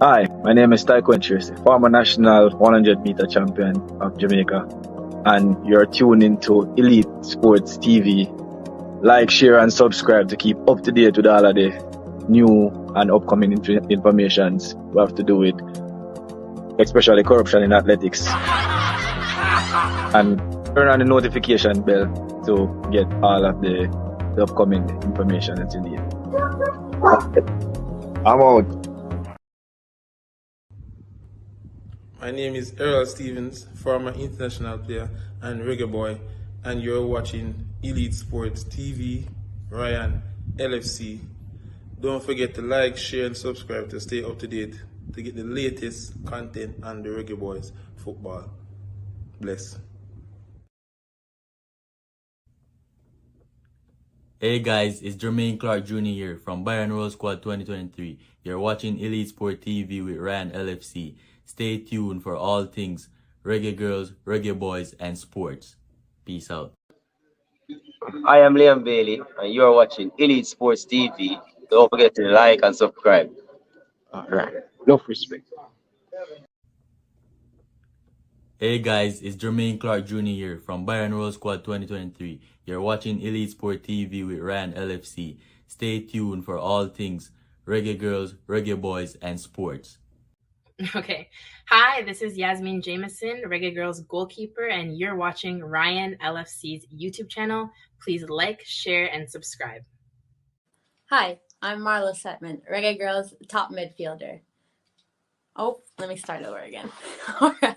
Hi, my name is Ty Quintrus, former national 100-meter champion of Jamaica, and you're tuned into Elite Sports TV. Like, share, and subscribe to keep up to date with all of the new and upcoming informations we have to do with, especially corruption in athletics. And turn on the notification bell to get all of the upcoming information that you need. I'm out. My name is Errol Stevens, former international player and reggae boy, and you're watching Elite Sports TV, Ryan, LFC. Don't forget to like, share, and subscribe to stay up to date to get the latest content on the Reggae Boys football. Bless. Hey guys, it's Jermaine Clark Jr. here from Bayern Roll Squad 2023. You're watching Elite Sport TV with Ryan LFC. Stay tuned for all things Reggae Girls, Reggae Boys, and sports. Peace out. I am Liam Bailey, and you are watching Elite Sports TV. Don't forget to like and subscribe. All right. Enough respect. Hey guys, it's Jermaine Clark Jr. here from Bayern Roll Squad 2023. You're watching Elite Sport TV with Ryan LFC. Stay tuned for all things Reggae Girls, Reggae Boys, and sports. Okay. Hi, this is Yasmin Jameson, Reggae Girlz goalkeeper, and you're watching Ryan LFC's YouTube channel. Please like, share, and subscribe. Hi, I'm Marla Setman, Reggae Girlz top midfielder. Oh, let me start over again. All right.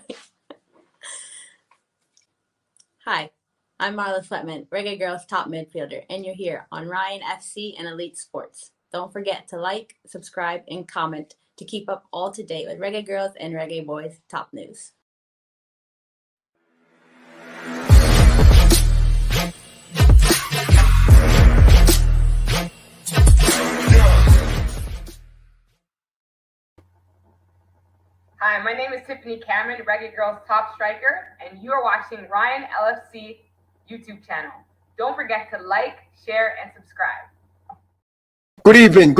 Hi, I'm Marla Sletman, Reggae Girlz top midfielder, and you're here on Ryan FC and Elite Sports. Don't forget to like, subscribe, and comment to keep up all to date with Reggae Girlz and Reggae Boys top news. Hi, my name is Tiffany Cameron, Reggae Girlz top striker, and you are watching Ryan LFC YouTube channel. Don't forget to like, share, and subscribe. Good evening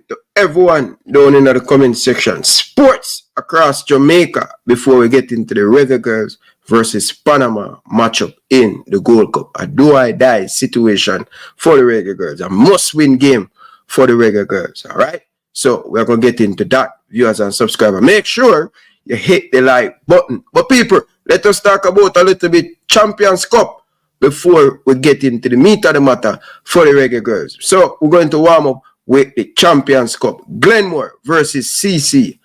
to everyone down in the comment section. Sports across Jamaica before we get into the Reggae Girlz versus Panama matchup in the Gold Cup. A do-I-die situation for the Reggae Girlz. A must-win game for the Reggae Girlz, all right? So we're going to get into that, viewers and subscribers. Make sure you hit the like button. But people, let us talk about a little bit Champions Cup before we get into the meat of the matter for the Reggae Girlz. So we're going to warm up with the Champions Cup. Glenmore versus CC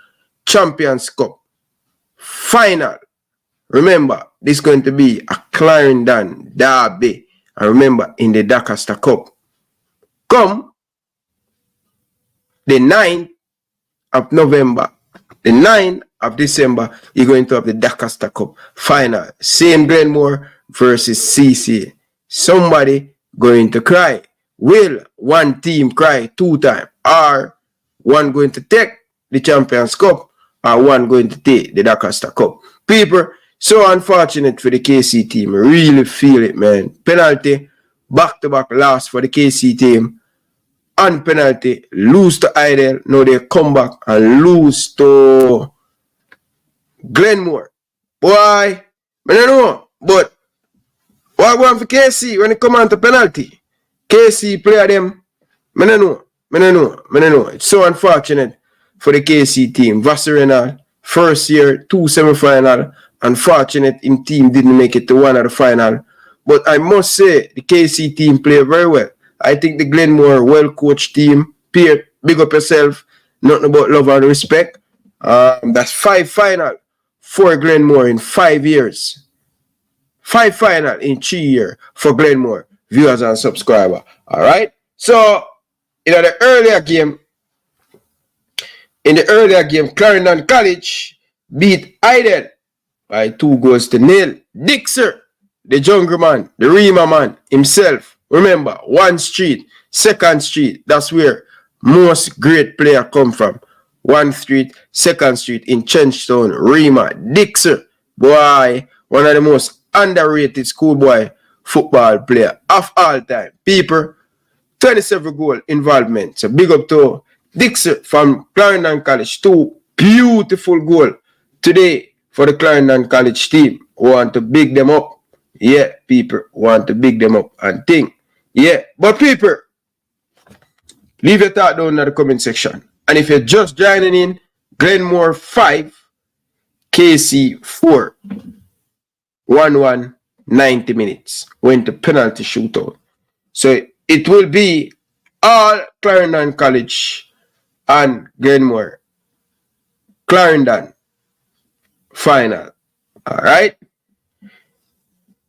Champions Cup final. Remember, this is going to be a Clarendon derby. And remember, in the Doncaster Cup. Come the 9th of November, the 9th of December, you're going to have the Doncaster Cup final. Same Glenmore versus CC. Somebody going to cry. Will one team cry 2 times? Or one going to take the Champions Cup? Or one going to take the Doncaster Cup? People, so unfortunate for the KC team. Really feel it, man. Penalty, back-to-back loss for the KC team. And penalty, lose to Idle. Now they come back and lose to Glenmore. Boy, I don't know. But what going for KC when it come on to penalty? KC player them. I don't know. It's so unfortunate for the KC team. Vassarena, first year, 2 semi-final. Unfortunate in team didn't make it to one of the final. But I must say, the KC team played very well. I think the Glenmore well-coached team. Pierre, big up yourself. Nothing about love and respect. That's 5 final for Glenmore in 5 years. 5 final in 3 years for Glenmore viewers and subscribers. All right. So in the earlier game, Clarendon College beat Idle by 2 goals to 0. Dixer, the jungle man, the Rima man himself. Remember, 1 street, 2nd street. That's where most great player come from. 1 street, 2nd street in Chenchtown, Rima, Dixer. Boy, one of the most underrated schoolboy football player of all time. People, 27 goal involvement. So big up to Dixon from Clarendon College. 2 beautiful goal today for the Clarendon College team. Want to big them up. Yeah, people want to big them up and think. Yeah, but people, leave your thought down in the comment section. And if you're just joining in, Glenmore 5, KC 4, 1-1, 90 minutes. Went to penalty shootout. So it will be all Clarendon College and Glenmore. Clarendon final. Alright?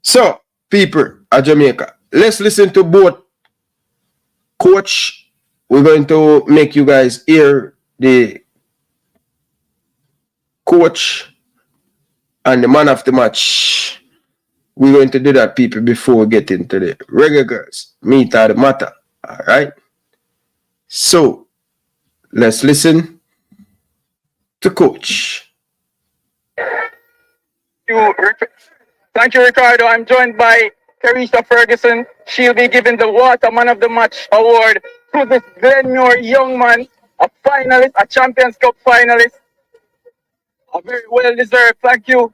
So, people at Jamaica, let's listen to both coach. We're going to make you guys hear the coach and the man of the match. We're going to do that, people, before we get into the Reggae Girlz. Meet the matter. Alright? So, let's listen to coach. Thank you, Ricardo. I'm joined by Teresa Ferguson. She'll be given the Water Man of the Match award to this Glenmore young man, a finalist, a Champions Cup finalist. A very well deserved. Thank you.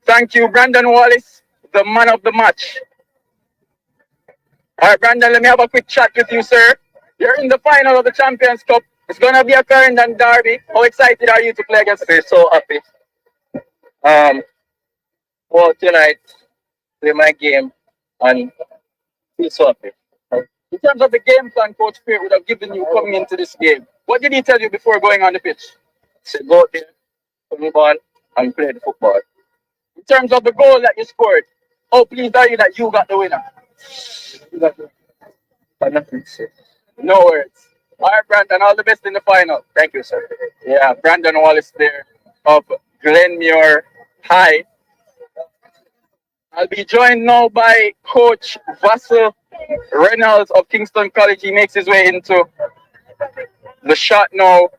Thank you, Brandon Wallace, the man of the match. All right, Brandon, let me have a quick chat with you, sir. You're in the final of the Champions Cup. It's going to be a Clarendon derby. How excited are you to play against us? So happy. Well, tonight, play my game and feel so happy. In terms of the game plan, Coach Peer would have given you coming into this game. What did he tell you before going on the pitch? He said, go out there, come on, and play the football. In terms of the goal that you scored, how pleased are you that you got the winner? No words. All right, Brandon, all the best in the final. Thank you, sir. Yeah, Brandon Wallace there of Glenmore High. I'll be joined now by Coach Vassell Reynolds of Kingston College. He makes his way into the shot now.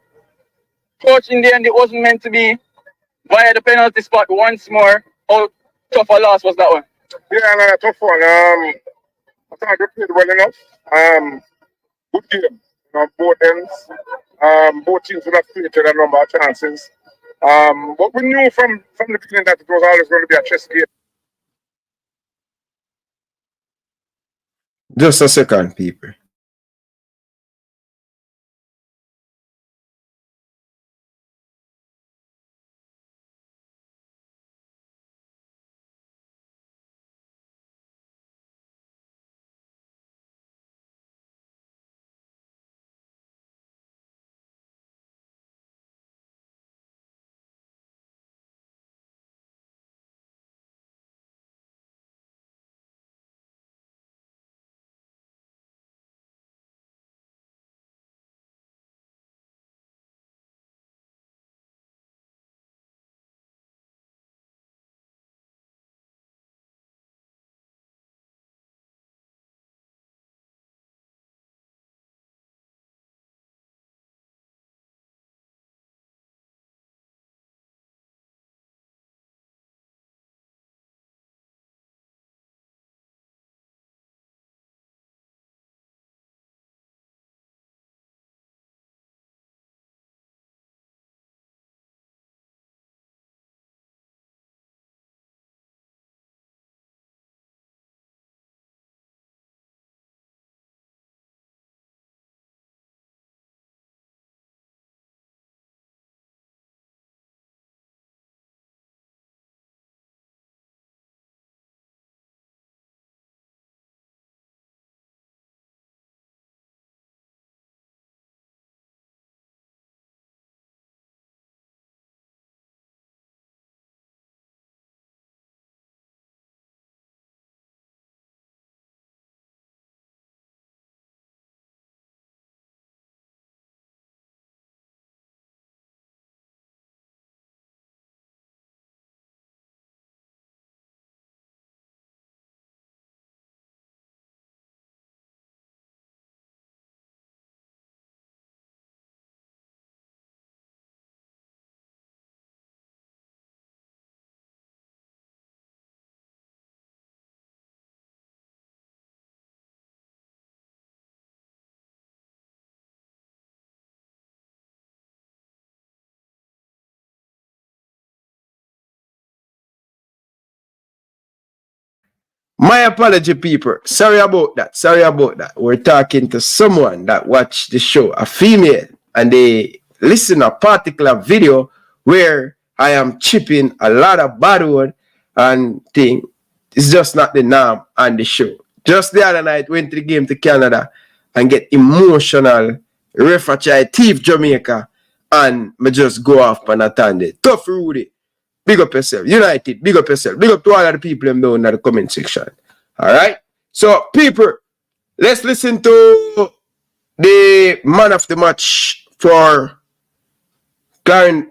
Coach, in the end, it wasn't meant to be via the penalty spot once more. How tough a loss was that one? Yeah, another tough one. I think I played well enough. Good game on both ends. Both teams would have created a number of chances. But we knew from the beginning that it was always going to be a chess game. Just a second, people. My apology, people. Sorry about that. Sorry about that. We're talking to someone that watched the show, a female, and they listen a particular video where I am chipping a lot of bad word and thing. It's just not the norm on the show. Just the other night, went to the game to Canada and get emotional, refugee thief Jamaica, and me just go off on a tangent. Tough Rudy. Big up yourself. United, big up yourself. Big up to all of the people down in the comment section. All right? So, people, let's listen to the man of the match for Glenmore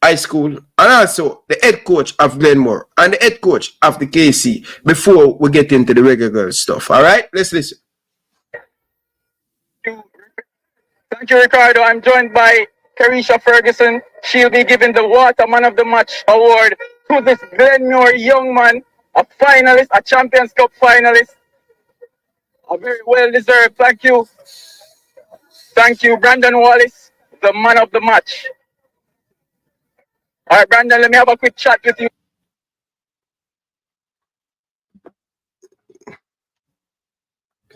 High School, and also the head coach of Glenmore and the head coach of the KC before we get into the Reggae Girlz stuff. All right? Let's listen. Thank you, Ricardo. I'm joined by Carisha Ferguson. She'll be giving the Water Man of the Match award to this Glenmore young man, a finalist, a Champions Cup finalist. A very well deserved. Thank you. Thank you, Brandon Wallace, the man of the match. All right, Brandon, let me have a quick chat with you.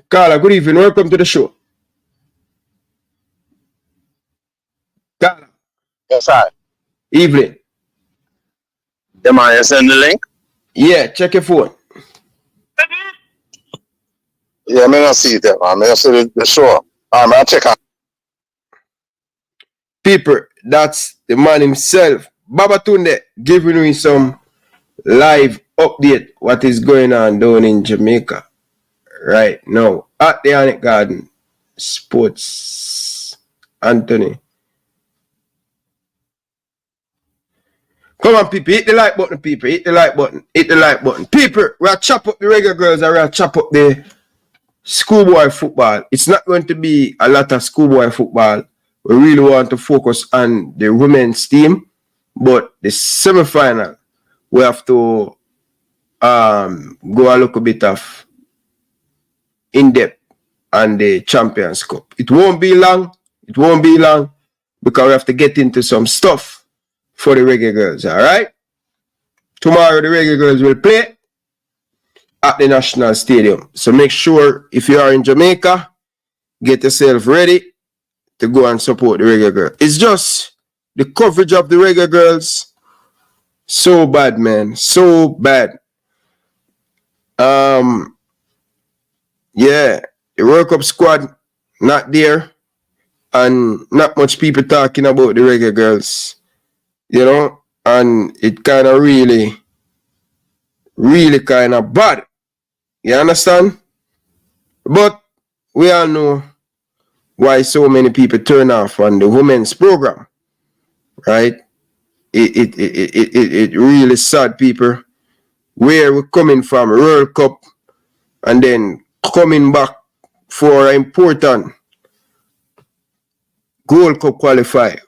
Carla, good evening. Welcome to the show. Carla. Yes, sir. Evening. Yeah, man, you send the link? Yeah, check your phone. Yeah, I may not see it there, man. I may not see the show. I'll check out. People, that's the man himself. Babatunde giving me some live update what is going on down in Jamaica right now at the Anic Garden Sports. Anthony. Come on, people, hit the like button, people. Hit the like button. Hit the like button. People, we'll chop up the Reggae Girlz and we'll chop up the schoolboy football. It's not going to be a lot of schoolboy football. We really want to focus on the women's team, but the semi-final, we have to go a little bit of in-depth on the Champions Cup. It won't be long. It won't be long because we have to get into some stuff for the Reggae Girlz, all right? Tomorrow, the Reggae Girlz will play at the National Stadium. So make sure if you are in Jamaica, get yourself ready to go and support the Reggae Girl. It's just the coverage of the Reggae Girlz. So bad, man. So bad. Yeah, the World Cup squad not there. And not much people talking about the Reggae Girlz. You know? And it kind of really kind of bad. You understand? But we all know why so many people turn off on the women's program, right? It really sad, people. Where we're coming from, World Cup, and then coming back for an important Gold Cup qualifier.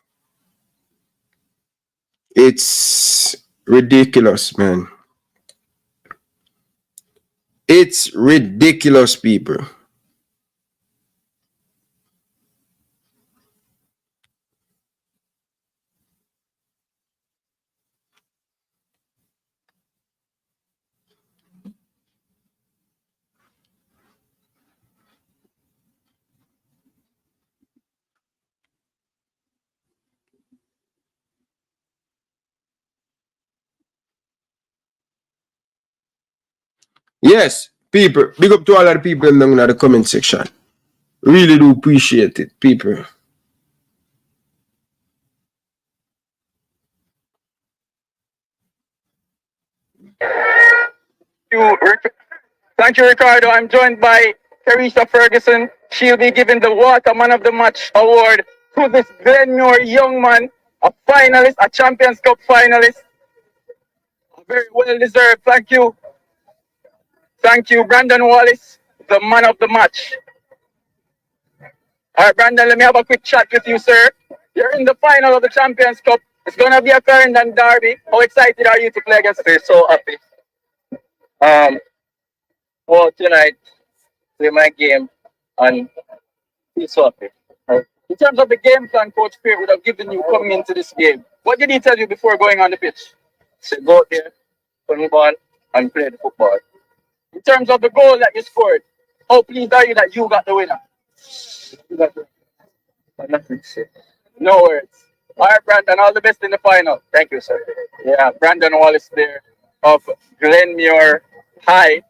It's ridiculous, man. It's ridiculous, people. Yes, people. Big up to all of the people down in the comment section. Really do appreciate it, people. Thank you, Ricardo. I'm joined by Carisha Ferguson. She'll be giving the Water Man of the Match award to this Glenmore young man, a finalist, a Champions Cup finalist. Very well deserved. Thank you. Thank you, Brandon Wallace, the man of the match. All right, Brandon, let me have a quick chat with you, sir. You're in the final of the Champions Cup. It's going to be a Clarendon derby. How excited are you to play against us? So happy. For tonight, play my game and feel so happy. In terms of the game plan, Coach Fair would have given you coming into this game. What did he tell you before going on the pitch? Say, go out there, put the ball, and played football. In terms of the goal that you scored, how pleased are you that you got the winner? Nothing to say. No words. All right, Brandon, all the best in the final. Thank you, sir. Yeah, Brandon Wallace there of Glenmuir High.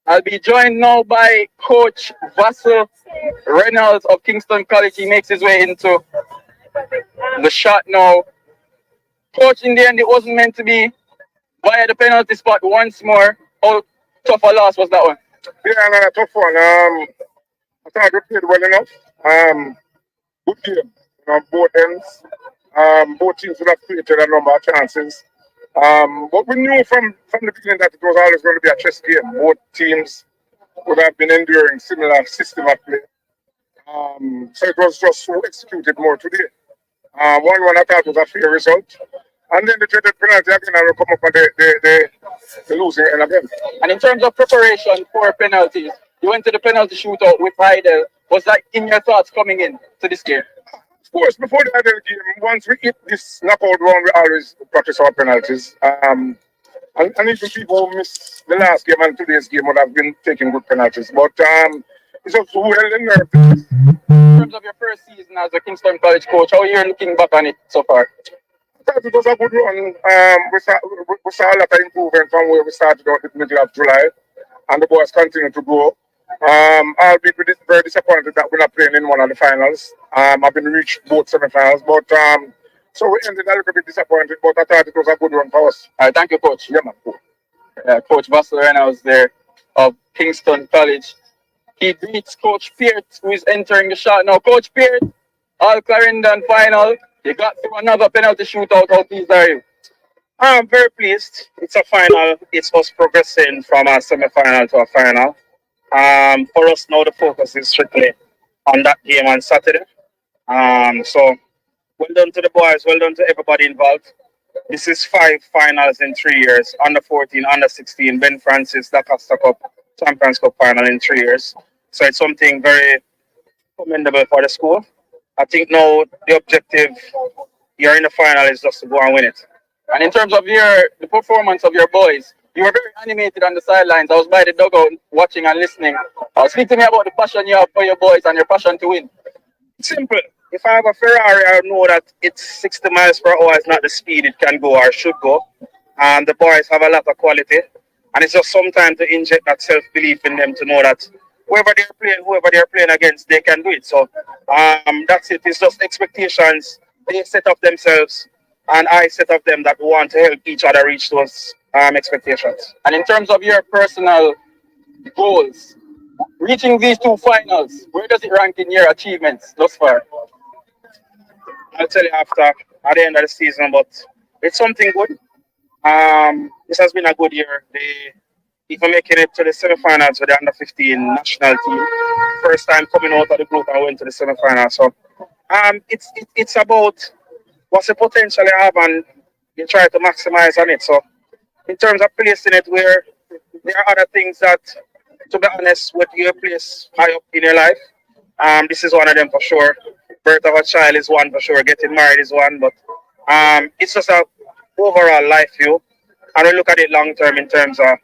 I'll be joined now by Coach Vassell Reynolds of Kingston College. He makes his way into the shot now. Coach, in the end, it wasn't meant to be via the penalty spot once more. How tough a loss was that one? Yeah, another tough one. I thought we played well enough. Good game on both ends. Both teams would have created a number of chances. But we knew from the beginning that it was always going to be a chess game. Both teams would have been enduring similar system of play. So it was just so executed more today. 1-1 I thought was a fair result. And then the dreaded penalty again, and we come up on the losing end again. And in terms of preparation for penalties, you went to the penalty shootout with Heidel. Was that in your thoughts coming in to this game? Of course, before the other game, once we hit this knockout round, we always practice our penalties. And even people who missed the last game and today's game would have been taking good penalties. But it's just well in there. In terms of your first season as a Kingston College coach, how are you looking back on it so far? It was a good run. We saw a lot of improvement from where we started out in the middle of July, and the boys continue to grow. I'll be very disappointed that we're not playing in one of the finals. I've been reached both semi-finals, but so we ended a little bit disappointed, but I thought it was a good run for us. All right, thank you, Coach. Yeah, man. Coach Vassell Reynolds there of Kingston College. He beats Coach Peart, who is entering the shot now. Coach Peart, all Clarendon final. You got through another penalty shootout. How pleased are you? I'm very pleased. It's a final. It's us progressing from a semi-final to a final. For us now, the focus is strictly on that game on Saturday. So well done to the boys. Well done to everybody involved. This is 5 finals in 3 years. Under 14, under 16, Ben Francis, the Costa Cup, Champions Cup final in 3 years. So it's something very commendable for the school. I think now the objective here in the final is just to go and win it. And in terms of the performance of your boys, you were very animated on the sidelines. I was by the dugout watching and listening. Speak to me about the passion you have for your boys and your passion to win. Simple. If I have a Ferrari, I know that it's 60 miles per hour is not the speed it can go or should go. And the boys have a lot of quality. And it's just sometimes to inject that self-belief in them to know that whoever they're playing against, they can do it. So that's it. It's just expectations. They set up themselves, and I set up them that want to help each other reach those expectations. And in terms of your personal goals, reaching these 2 finals, where does it rank in your achievements thus far? I'll tell you after, at the end of the season, but it's something good. This has been a good year. Even making it to the semi-finals with the under-15 national team. First time coming out of the group and went to the semi-finals. So it's about what's the potential you have and you try to maximize on it. So in terms of placing it where there are other things that, to be honest, with your place high up in your life, this is one of them for sure. Birth of a child is one for sure. Getting married is one. But it's just a overall life view. And we look at it long term in terms of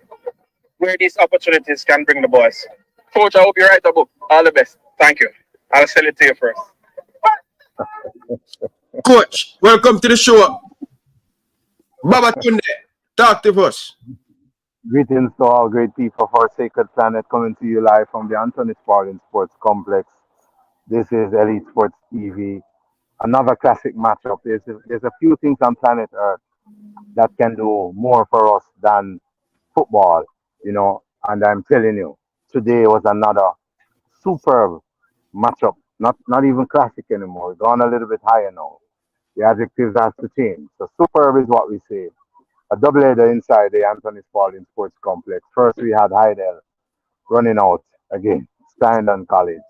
where these opportunities can bring the boys. Coach, I hope you write a book. All the best. Thank you. I'll sell it to you first. Coach, welcome to the show. Baba Tunde, talk to us. Greetings to all great people of our sacred planet, coming to you live from the Anthony Spalding Sports Complex. This is Elite Sports TV. Another classic matchup. There's a few things on planet Earth that can do more for us than football, and I'm telling you, today was another superb matchup. Not even classic anymore. We've gone a little bit higher now. The adjectives have to change. So superb is what we say. A double-header inside the Anthony Spalding Sports Complex. First we had Heidel running out against Clarendon College.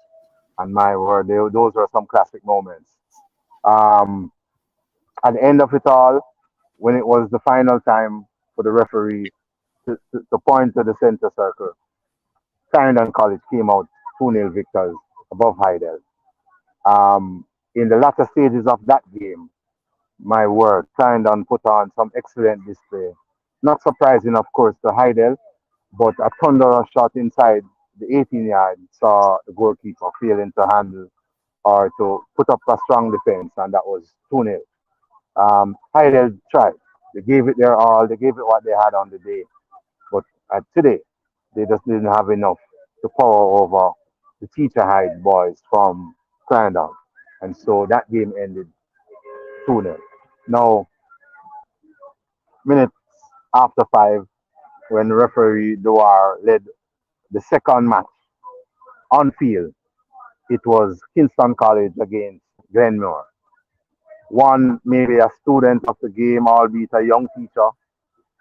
And my word, those were some classic moments. At the end of it all, when it was the final time for the referee to point to the center circle, Clarendon College came out 2-0 victors above Heidel. In the latter stages of that game, my word, Clarendon put on some excellent display. Not surprising, of course, to Heidel, but a thunderous shot inside the 18 yard saw the goalkeeper failing to handle or to put up a strong defense, and that was 2-0. Heidel tried. They gave it their all. They gave it what they had on the day. But today, they just didn't have enough to power over the Teacher Hyde boys from Clarendon. And so that game ended 2-0. Now, minutes after 5, when referee Dwar led the second match on field, it was Kingston College against Glenmore. One maybe a student of the game, albeit a young teacher,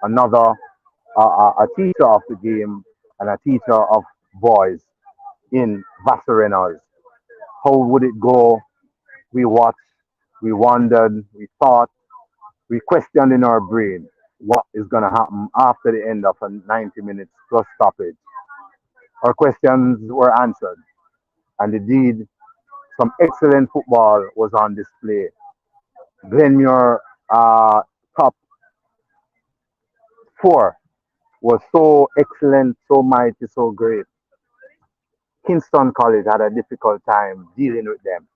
another a teacher of the game, and a teacher of boys in Vasserenas. How would it go? We watched, we wondered, we thought, we questioned in our brain what is going to happen after the end of a 90 minutes plus stoppage. Our questions were answered, and indeed, some excellent football was on display. Glenmure top 4 was so excellent, so mighty, so great. Kingston College had a difficult time dealing with them.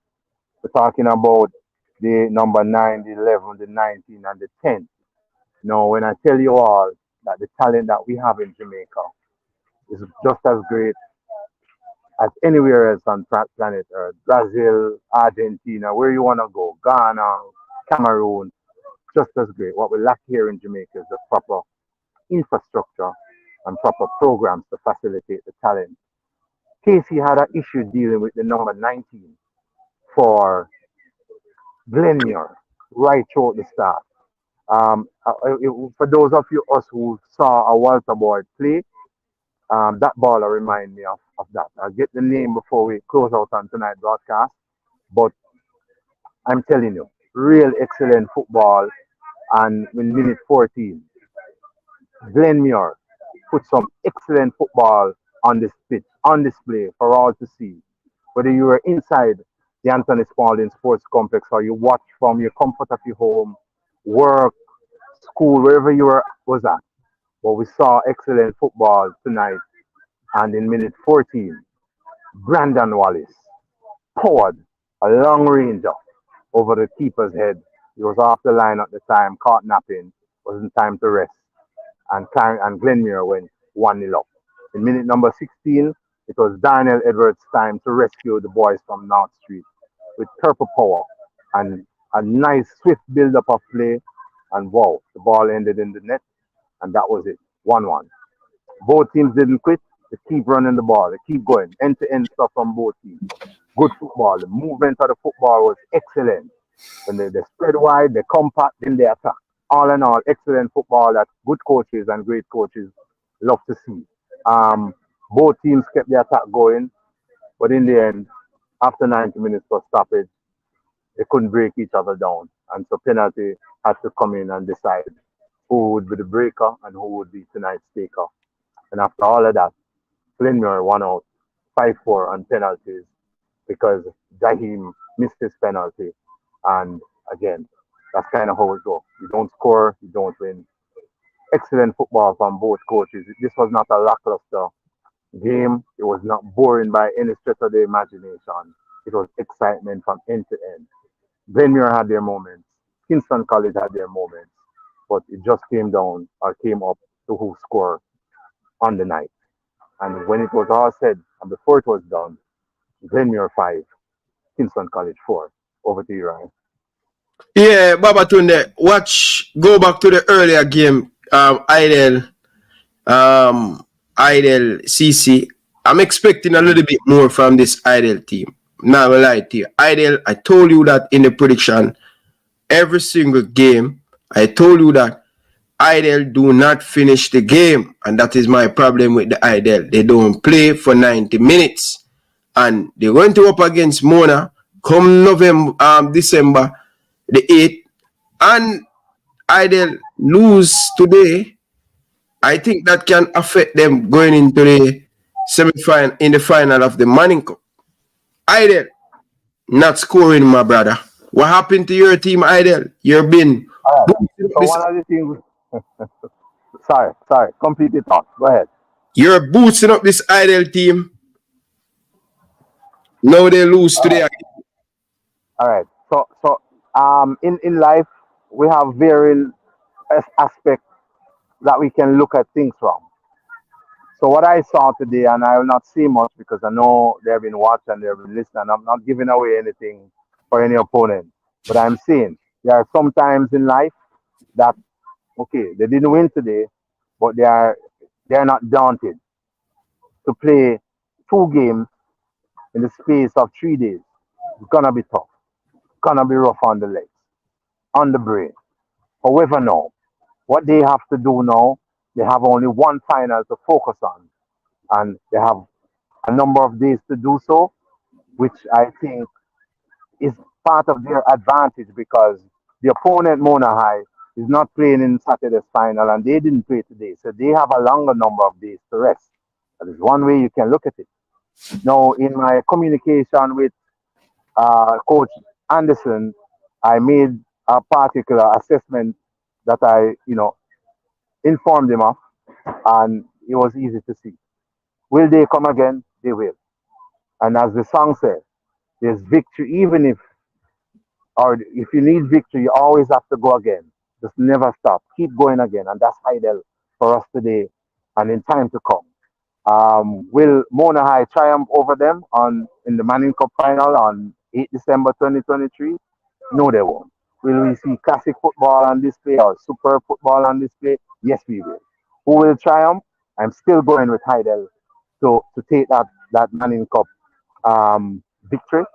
We're talking about the number 9, the 11, the 19, and the 10. Now, when I tell you all that the talent that we have in Jamaica is just as great as anywhere else on planet Earth, Brazil, Argentina, where you want to go, Ghana, Cameroon, just as great. What we lack here in Jamaica is the proper infrastructure and proper programs to facilitate the talent. Casey had an issue dealing with the number 19 for Glenmure right throughout the start. For those of us who saw a Walter Boyd play, that baller remind me of that. I'll get the name before we close out on tonight's broadcast. But I'm telling you, real excellent football. And in minute 14, Glenmure put some excellent football on this pitch, on display for all to see. Whether you were inside the Anthony Spalding Sports Complex or you watch from your comfort of your home, work, school, wherever was at. But we saw excellent football tonight. And in minute 14, Brandon Wallace poured a long ranger over the keeper's head. He was off the line at the time, caught napping, wasn't time to rest. And Glenmure went 1-0 up. In minute number 16, it was Darnell Edwards' time to rescue the boys from North Street with purple power and a nice swift build-up of play. And wow, the ball ended in the net, and that was it, 1-1. Both teams didn't quit. They keep running the ball. They keep going. End-to-end stuff from both teams. Good football. The movement of the football was excellent. When they spread wide, they compact, then they attack. All in all, excellent football that good coaches and great coaches love to see. Both teams kept the attack going, but in the end, after 90 minutes of stoppage, they couldn't break each other down. And so penalty had to come in and decide who would be the breaker and who would be tonight's taker. And after all of that, Glenmure won out 5-4 on penalties because Jaheim missed his penalty. And again, that's kind of how it goes. You don't score, you don't win. Excellent football from both coaches. This was not a lackluster game. It was not boring by any stretch of the imagination. It was excitement from end to end. Glenmure had their moments. Kingston College had their moments. But it just came up to who scored on the night. And when it was all said, and before it was done, Glenmure 5, Kingston College 4. Over to you, Ryan. Yeah, Babatunde, go back to the earlier game, Idle CC. I'm expecting a little bit more from this Idle team. Not gonna lie to you. Idle, I told you that in the prediction, every single game, I told you that Idle do not finish the game. And that is my problem with the Idle. They don't play for 90 minutes. And they went to up against Mona come December the 8th. And Idle lose today. I think that can affect them going into the semi-final, in the final of the Manning Cup. Idle, not scoring, my brother. What happened to your team, Idle? You've been... So one of the things... Sorry. Complete the thought. Go ahead. You're boosting up this idle team. Now they lose today. All right. In life, we have varying aspects that we can look at things from. So what I saw today, and I will not say much because I know they've been watching, they've been listening. I'm not giving away anything for any opponent, but I'm saying there are some times in life that okay, they didn't win today, but they're not daunted to play 2 games in the space of 3 days. It's gonna be tough. It's gonna be rough on the legs, on the brain. However, now what they have to do now, they have only one final to focus on, and they have a number of days to do so, which I think is part of their advantage because the opponent Mona High is not playing in Saturday's final and they didn't play today. So they have a longer number of days to rest. That is one way you can look at it. Now, in my communication with Coach Anderson, I made a particular assessment that I, informed him of, and it was easy to see. Will they come again? They will. And as the song says, there's victory, even if you need victory, you always have to go again. Just never stop. Keep going again. And that's Heidel for us today and in time to come. Will Mona High triumph over them in the Manning Cup final on 8 December 2023? No, they won't. Will we see classic football on display or superb football on display? Yes, we will. Who will triumph? I'm still going with Heidel to take that Manning Cup victory.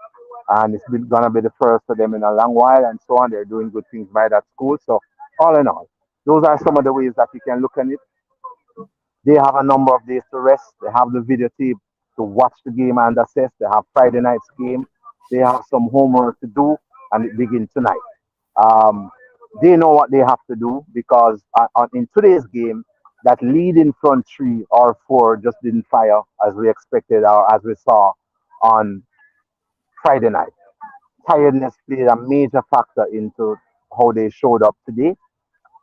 And it's gonna be the first for them in a long while, and so on. They're doing good things by that school. So all in all, those are some of the ways that you can look at it. They have a number of days to rest. They have the videotape to watch the game and assess. They have Friday night's game. They have some homework to do, and it begins tonight. They know what they have to do because in today's game, that lead in front 3 or 4 just didn't fire as we expected or as we saw on Friday night. Tiredness played a major factor into how they showed up today.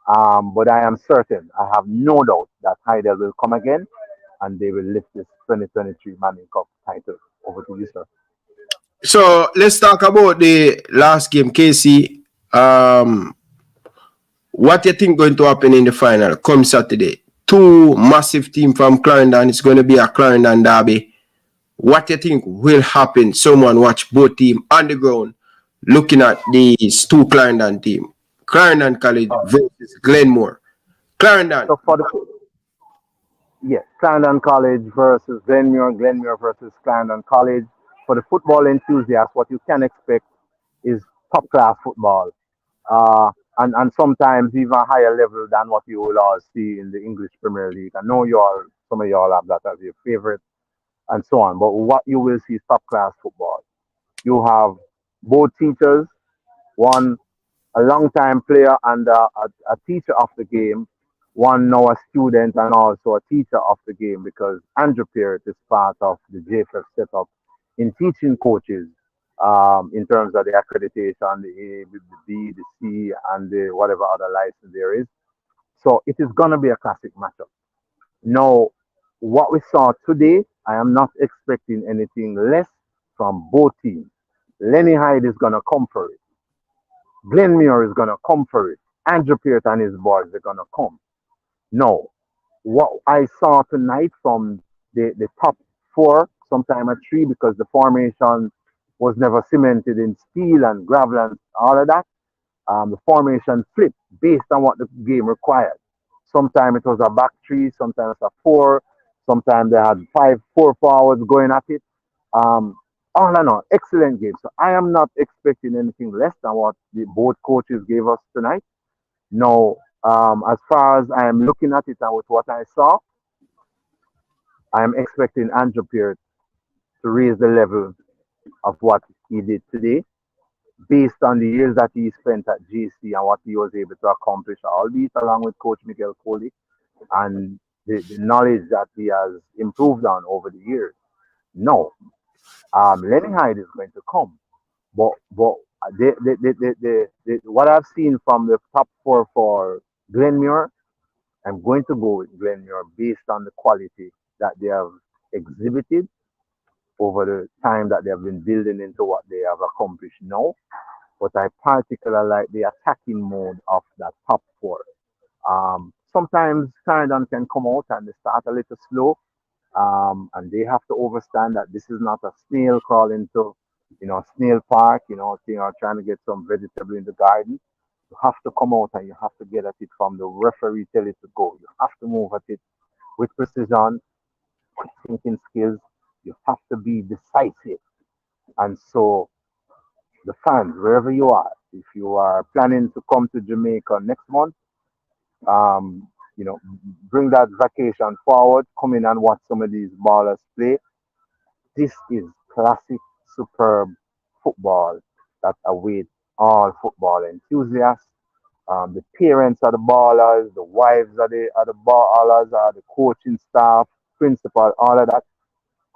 But I am certain, I have no doubt that Heidel will come again and they will lift this 2023 Manning Cup title. Over to you, sir. So let's talk about the last game, Casey. What do you think going to happen in the final come Saturday? 2 massive teams from Clarendon. It's going to be a Clarendon derby. What do you think will happen? Someone watch both teams on the ground looking at these 2 Clarendon teams. Clarendon College versus Glenmore. Clarendon. So Clarendon College versus Glenmore, Glenmore versus Clarendon College. For the football enthusiasts, what you can expect is top class football. And sometimes even higher level than what you will all see in the English Premier League. I know some of y'all have that as your favorite and so on. But what you will see is top class football. You have both teachers, one a long-time player and a teacher of the game, one now a student and also a teacher of the game because Andrew Peart is part of the JFF setup in teaching coaches in terms of the accreditation, the A, the B, the C, and the whatever other license there is. So it is going to be a classic matchup. Now, what we saw today, I am not expecting anything less from both teams. Lenny Hyde is going to come for it. Glenmore is going to come for it. Andrew Peart and his boys are going to come. No. What I saw tonight from the top 4, sometime at 3, because the formation was never cemented in steel and gravel and all of that, the formation flipped based on what the game required. Sometimes it was a back 3, sometimes a 4, sometimes they had 4 forwards going at it. All in all, excellent game. So I am not expecting anything less than what both coaches gave us tonight. Now, as far as I am looking at it and with what I saw, I am expecting Andrew Peart to raise the level of what he did today, based on the years that he spent at GC and what he was able to accomplish, albeit along with Coach Miguel Coley, and the knowledge that he has improved on over the years. No. Lenny Hyde is going to come, but what I've seen from the top 4 for Glenmore I'm going to go with Glenmore based on the quality that they have exhibited over the time that they have been building into what they have accomplished now. But I particularly like the attacking mode of that top four. Sometimes Clarendon can come out and they start a little slow, and they have to understand that this is not a snail crawl into, snail park, trying to get some vegetable in the garden. You have to come out and you have to get at it from the referee tell it to go. You have to move at it with precision, with thinking skills. You have to be decisive. And so the fans, wherever you are, if you are planning to come to Jamaica next month, um, bring that vacation forward, come in and watch some of these ballers play. This is classic, superb football that awaits all football enthusiasts. The parents are the ballers, the wives are the ballers, are the coaching staff, principal, all of that.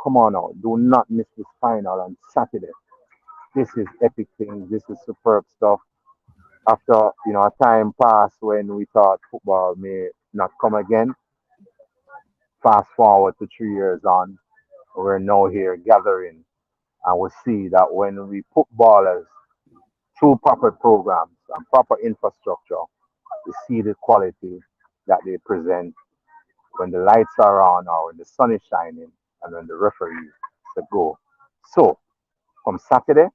Come on now, do not miss this final on Saturday. This is epic thing. This is superb stuff. After a time passed when we thought football may not come again, fast forward to 3 years on, we're now here gathering, and we see that when we put ballers through proper programs and proper infrastructure, we see the quality that they present when the lights are on or when the sun is shining and when the referee is a go. So, from Saturday,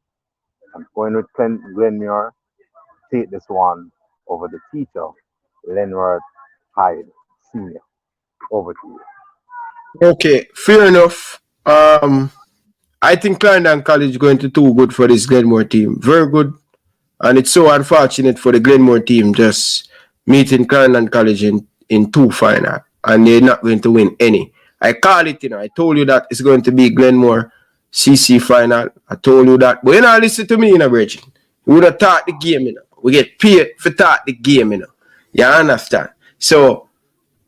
I'm going with Glenmuir, take this one over the teacher, Lenward Hyde Sr. Over to you. Okay, fair enough. I think Clarendon College going to do good for this Glenmore team. Very good. And it's so unfortunate for the Glenmore team just meeting Clarendon College in two final. And they're not going to win any. I call it, I told you that it's going to be Glenmore CC final. I told you that. But you not listen to me, Bridget. We would have taught the game, We get paid for taught the game, You understand? So,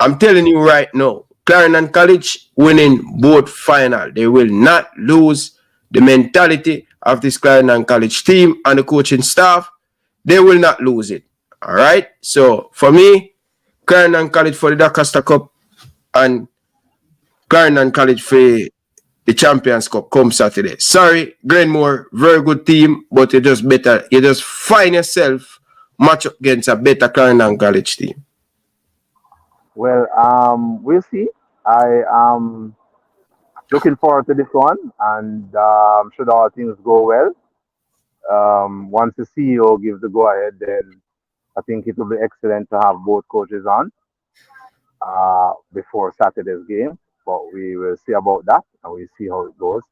I'm telling you right now, Clarendon College winning both final. They will not lose the mentality of this Clarendon College team and the coaching staff. They will not lose it. All right? So, for me, Clarendon College for the Doncaster Cup and Clarendon College for the Champions Cup come Saturday. Sorry, Glenmore, very good team, but you just find yourself match up against a better Clarendon College team. Well, we'll see. I am looking forward to this one, and should all things go well, once the CEO gives the go ahead, then I think it will be excellent to have both coaches on before Saturday's game. But we will see about that, and we'll see how it goes.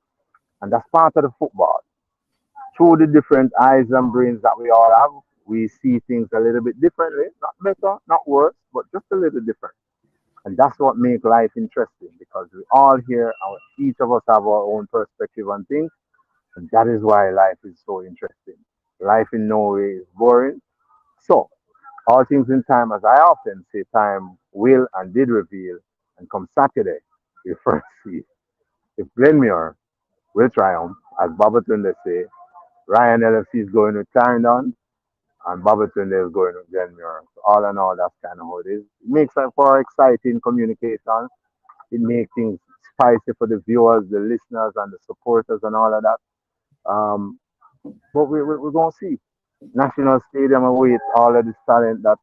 And that's part of the football. Through the different eyes and brains that we all have, we see things a little bit differently. Not better, not worse, but just a little different. And that's what makes life interesting, because we all here, each of us have our own perspective on things. And that is why life is so interesting. Life in no way is boring. So, all things in time, as I often say, time will and did reveal. And come Saturday, we first see if Glenmuir will triumph, as Babatunde say. Ryan LFC is going with Clarendon, and Babatunde is going with Glenmuir. So all in all, that's kind of how it is. It makes for exciting communication. It makes things spicy for the viewers, the listeners, and the supporters, and all of that. But we're going to see. National Stadium awaits all of this talent that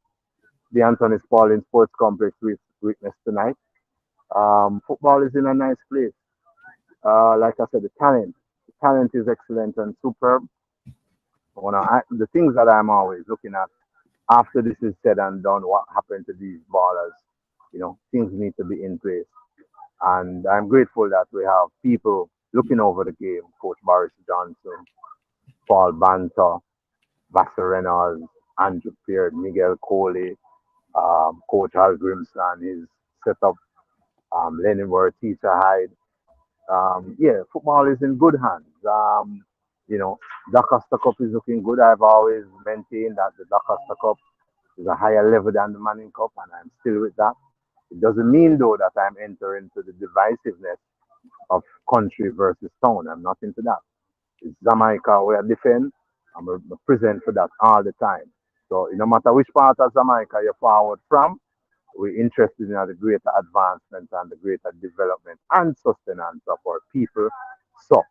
the Anthony Spalding Sports Complex witnessed tonight. Football is in a nice place. Like I said, the talent is excellent and superb. The things that I'm always looking at after this is said and done, what happened to these ballers? Things need to be in place. And I'm grateful that we have people looking over the game. Coach Boris Johnson, Paul Banter, Vassar Reynolds, Andrew Peard, Miguel Coley, Coach Al Grimson, his setup, Lennon Word, Teacher Hyde. Football is in good hands. Doncaster Cup is looking good. I've always maintained that the Doncaster Cup is a higher level than the Manning Cup, and I'm still with that. It doesn't mean, though, that I'm entering into the divisiveness of country versus town. I'm not into that. It's Jamaica where I defend. I'm present for that all the time. So no matter which part of Jamaica you're forward from, we're interested in the greater advancement and the greater development and sustenance of our people. So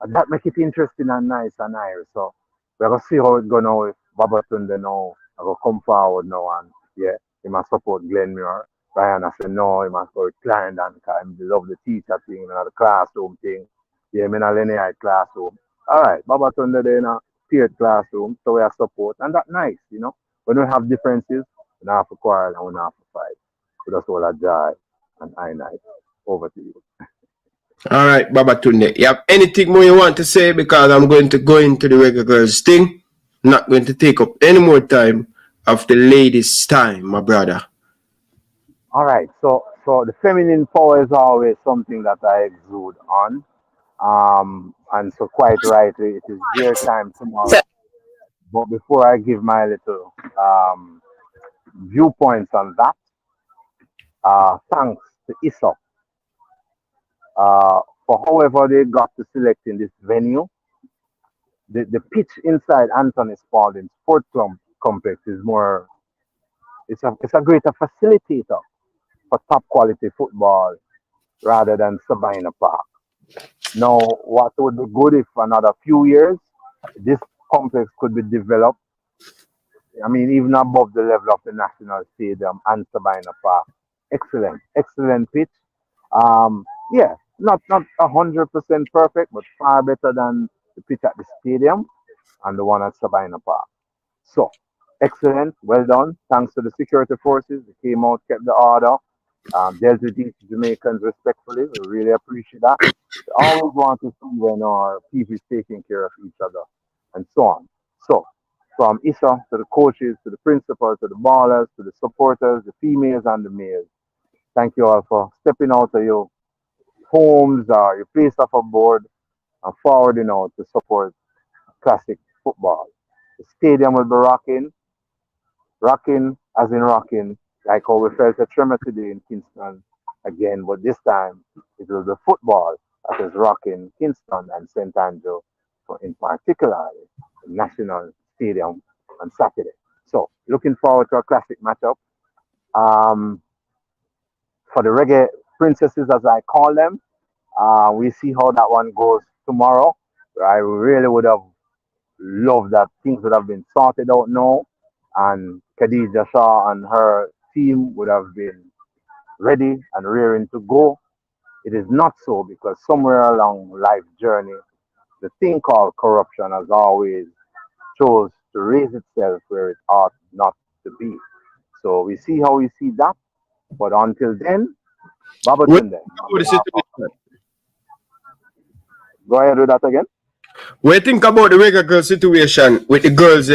that make it interesting and nice and nice. So we're gonna see how it go now if Babatunde now I go come forward now and yeah, he must support Glenmuir. Ryan I said no, he must go with Clarendon because he love the teacher thing and the classroom thing. Yeah, me not linear classroom. Alright, Babatunde there in a tiered classroom, so we have support and that nice, you know. When we have differences, we don't have to quarrel and we don't have to fight. We just all a joy and I nice. Over to you. All right, Babatunde. You have anything more you want to say? Because I'm going to go into the Reggae Girlz thing. I'm not going to take up any more time of the ladies' time, my brother. All right, so the feminine power is always something that I exude on. And so quite rightly, it is their time tomorrow. But before I give my little viewpoints on that, thanks to ISO for however they got to selecting this venue. The pitch inside Anthony Spalding Sport Complex is more, it's a greater facilitator for top quality football rather than Sabina Park. Now, what would be good if another few years this complex could be developed? I mean, even above the level of the National Stadium and Sabina Park. Excellent pitch. Yeah, not 100% perfect, but far better than the pitch at the stadium and the one at Sabina Park. So, excellent, well done. Thanks to the security forces, they came out, kept the order, dealt with each Jamaicans respectfully. We really appreciate that. We always want to see when our people is taking care of each other and so on. So, from ISA to the coaches, to the principals, to the ballers, to the supporters, the females and the males, thank you all for stepping out of your homes or your place of abode and forwarding out to support classic football. The stadium will be rocking as in rocking, like how we felt a tremor today in Kingston again, but this time it will be football that is rocking Kingston and St. Andrew, for in particular the National Stadium on Saturday. So looking forward to a classic matchup. For the Reggae Princesses, as I call them, we see how that one goes tomorrow. I really would have loved that things would have been sorted out now and Khadija Shaw and her team would have been ready and rearing to go. It is not so because somewhere along life journey, the thing called corruption has always chose to raise itself where it ought not to be. So we see how we see that. But until then, Babatunde. Go ahead with that again. What do you think about the Reggae Girl situation with the girls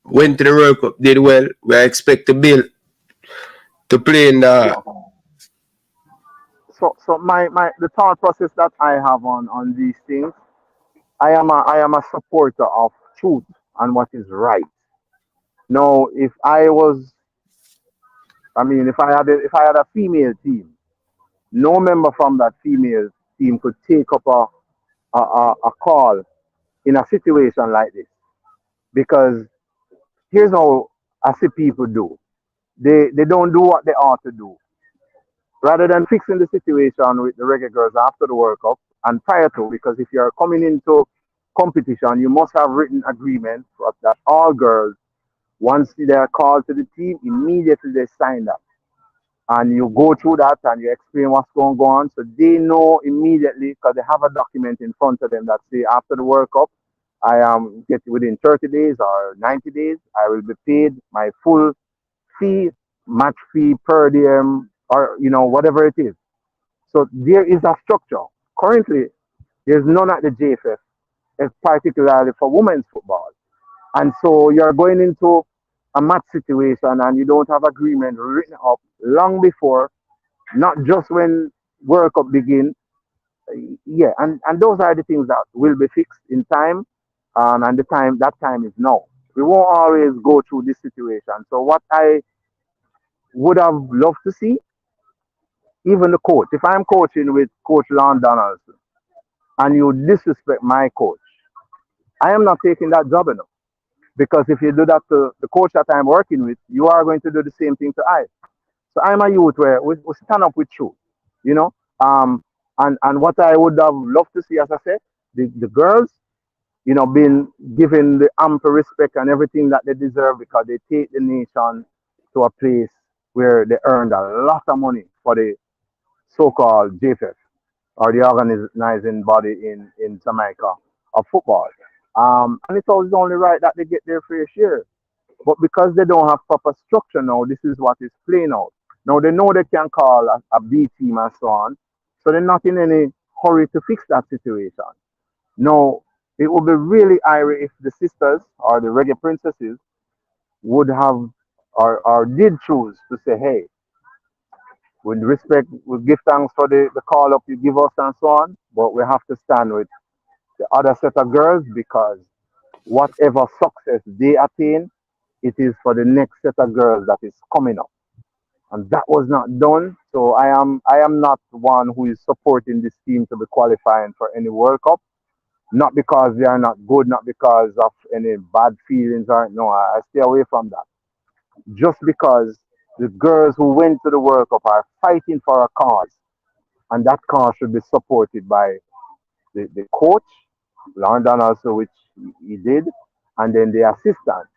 went to the World Cup, did well. We expect the Bill to play in the So the thought process that I have on these things, I am a supporter of truth and what is right. Now, if I was, I mean, if I had a female team, no member from that female team could take up a call in a situation like this, because here's how I see people do. They don't do what they ought to do. Rather than fixing the situation with the Reggae Girls after the World Cup and prior to, because if you're coming into competition, you must have written agreement that all girls, once they are called to the team, immediately they sign that. And you go through that and you explain what's going to go on. So they know immediately because they have a document in front of them that say after the World Cup, I am get within 30 days or 90 days, I will be paid my full fee, match fee per diem, or whatever it is. So there is a structure. Currently, there's none at the JFF, particularly for women's football. And so you're going into a match situation and you don't have agreement written up long before, not just when World Cup begin. Yeah, and those are the things that will be fixed in time, and that time is now. We won't always go through this situation. So what I would have loved to see, even the coach, if I'm coaching with Coach Lon Donaldson and you disrespect my coach, I am not taking that job enough. Because if you do that to the coach that I'm working with, you are going to do the same thing to I. So I'm a youth where we stand up with truth, you know. And what I would have loved to see, as I said, the girls, you know, being given the ample respect and everything that they deserve because they take the nation to a place where they earned a lot of money for the so-called JFF or the organizing body in Jamaica of football. And it's always only right that they get their fair share. But because they don't have proper structure now, this is what is playing out. Now they know they can call a B team and so on, so they're not in any hurry to fix that situation. Now, it would be really irate if the sisters or the reggae princesses would have or did choose to say, hey, with respect, we give thanks for the call up you give us and so on, but we have to stand with the other set of girls because whatever success they attain, it is for the next set of girls that is coming up. And that was not done. So I am not one who is supporting this team to be qualifying for any World Cup. Not because they are not good, not because of any bad feelings or no, I stay away from that. Just because the girls who went to the World Cup are fighting for a cause, and that cause should be supported by the coach, London also, which he did, and then the assistant.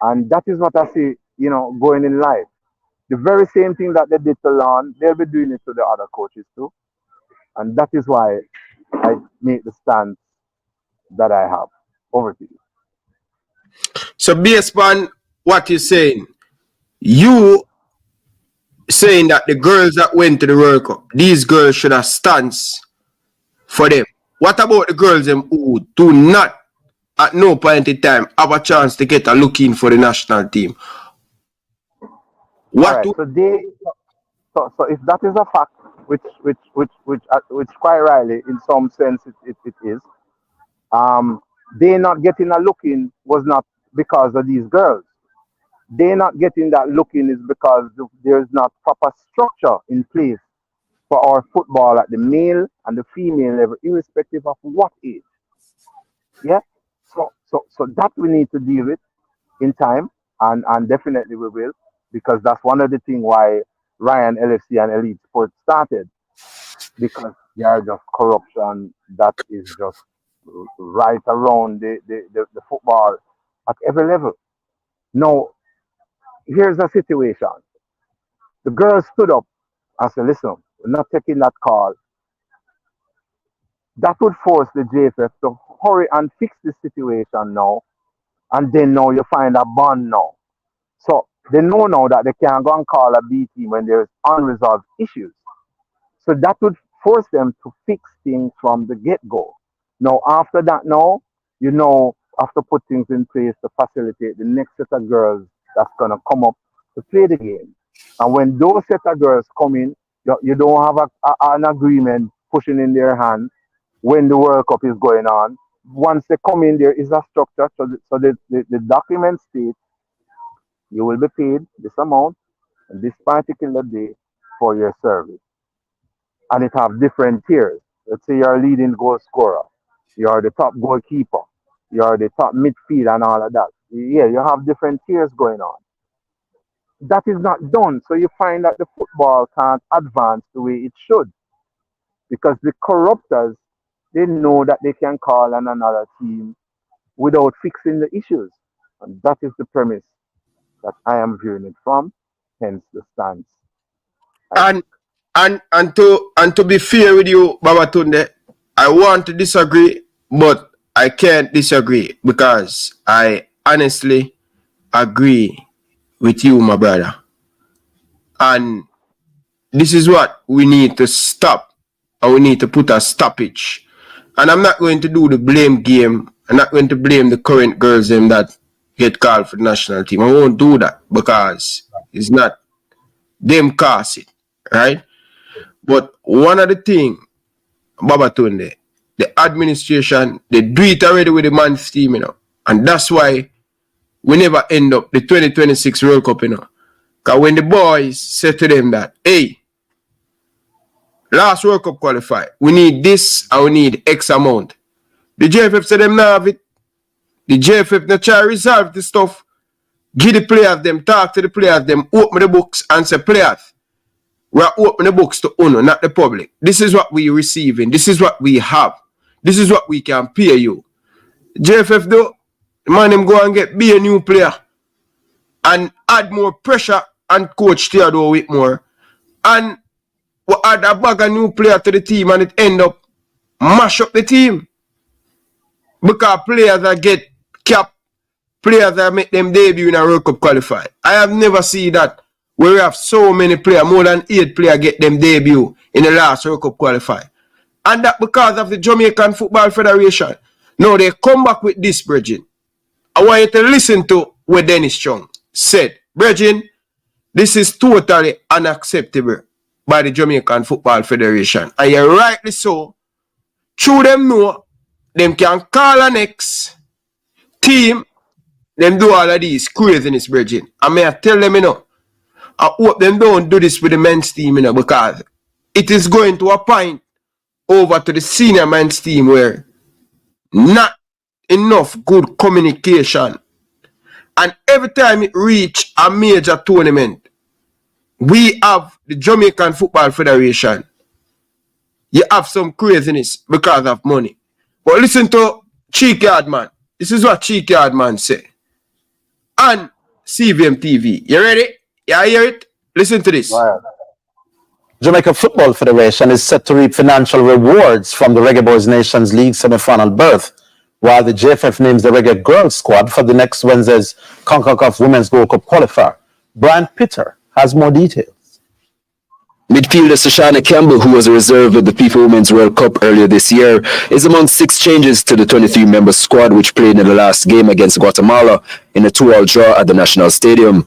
And that is what I see, you know, going in life. The very same thing that they did to Lon, they'll be doing it to the other coaches too. And that is why I make the stance that I have. Over to you. So based on what you're saying, you saying that the girls that went to the World Cup, these girls should have stance for them. What about the girls who do not at no point in time have a chance to get a look in for the national team? What? All right, so if that is a fact, which quite rightly in some sense it is, they not getting a look in was not because of these girls. They not getting that look in is because there is not proper structure in place for our football at the male and the female level, irrespective of what age. Yeah. So that we need to deal with in time, and definitely we will, because that's one of the things why Ryan LFC and Elite Sports started, because there are just corruption that is just right around the football at every level. Now, here's a situation. The girls stood up and said, listen, we're not taking that call. That would force the JFF to hurry and fix the situation now. And then now you find a bond now. So they know now that they can't go and call a B team when there's unresolved issues. So that would force them to fix things from the get-go. Now, after that now, you know, have to put things in place to facilitate the next set of girls that's going to come up to play the game. And when those set of girls come in, you don't have an agreement pushing in their hand when the World Cup is going on. Once they come in, there is a structure. So the document states you will be paid this amount on this particular day for your service. And it have different tiers. Let's say you're a leading goal scorer. You're the top goalkeeper. You're the top midfield and all of that. Yeah, you have different tiers going on. That is not done. So you find that the football can't advance the way it should. Because the corruptors, they know that they can call on another team without fixing the issues. And that is the premise that I am viewing it from, hence the stance. And to be fair with you, Babatunde, I want to disagree, but I can't disagree because I honestly agree with you, my brother. And this is what we need to stop, and we need to put a stoppage. And I'm not going to do the blame game. I'm not going to blame the current girls that get called for the national team. I won't do that because it's not them cause it, right? But one of the things, Babatunde, the administration, they do it already with the man's team, you know. And that's why we never end up the 2026 World Cup, you know. Because when the boys said to them that, hey, last World Cup qualify, we need this and we need X amount. The JFF said them now have it. The JFF not try to resolve the stuff. Give the players them, talk to the players them, open the books and say, players, we are opening the books to UNO, not the public. This is what we receiving. This is what we have. This is what we can pay you. JFF though, the man them go and be a new player and add more pressure and coach Theodore Whitmore. And we add a bag of new player to the team and it end up mash up the team. Because players that get cap, players that make them debut in a World Cup qualify. I have never seen that where we have so many players, more than 8 players get them debut in the last World Cup qualify. And that because of the Jamaican Football Federation. Now they come back with this, Bridging. I want you to listen to what Dennis Chung said. Bridging, this is totally unacceptable by the Jamaican Football Federation. And you're rightly so. Through them know, them can call a next team, them do all of these craziness, Bridging. I may tell them, I hope them don't do this with the men's team, because it is going to a point over to the senior men's team where not enough good communication. And every time it reach a major tournament, we have the Jamaican Football Federation. You have some craziness because of money. But listen to Cheeky Hardman. This is what Cheeky Hardman say. And CVM TV. You ready? You hear it? Listen to this. Right. Jamaica Football Federation is set to reap financial rewards from the Reggae Boys Nations League semi-final berth, while the JFF names the Reggae Girlz squad for the next Wednesday's CONCACAF Women's Gold Cup qualifier. Brian Pitter has more details. Midfielder Shoshana Campbell, who was a reserve at the FIFA Women's World Cup earlier this year, is among 6 changes to the 23-member squad which played in the last game against Guatemala in a 2-2 draw at the National Stadium.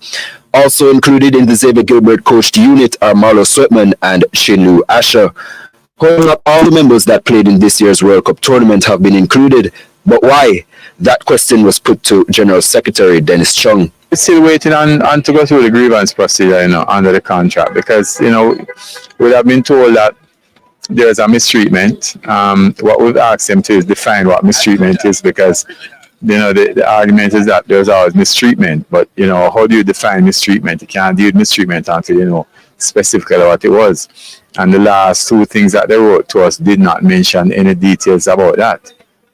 Also included in the Xavier Gilbert coached unit are Marlo Sweatman and Shinlu Asher. However, not all the members that played in this year's World Cup tournament have been included. But why? That question was put to General Secretary Dennis Chung. We're still waiting on to go through the grievance procedure, under the contract, because, we have been told that there's a mistreatment. What we've asked them to is define what mistreatment is, because, the argument is that there's always mistreatment, but, how do you define mistreatment? You can't deal with mistreatment until you know specifically what it was. And the last 2 things that they wrote to us did not mention any details about that,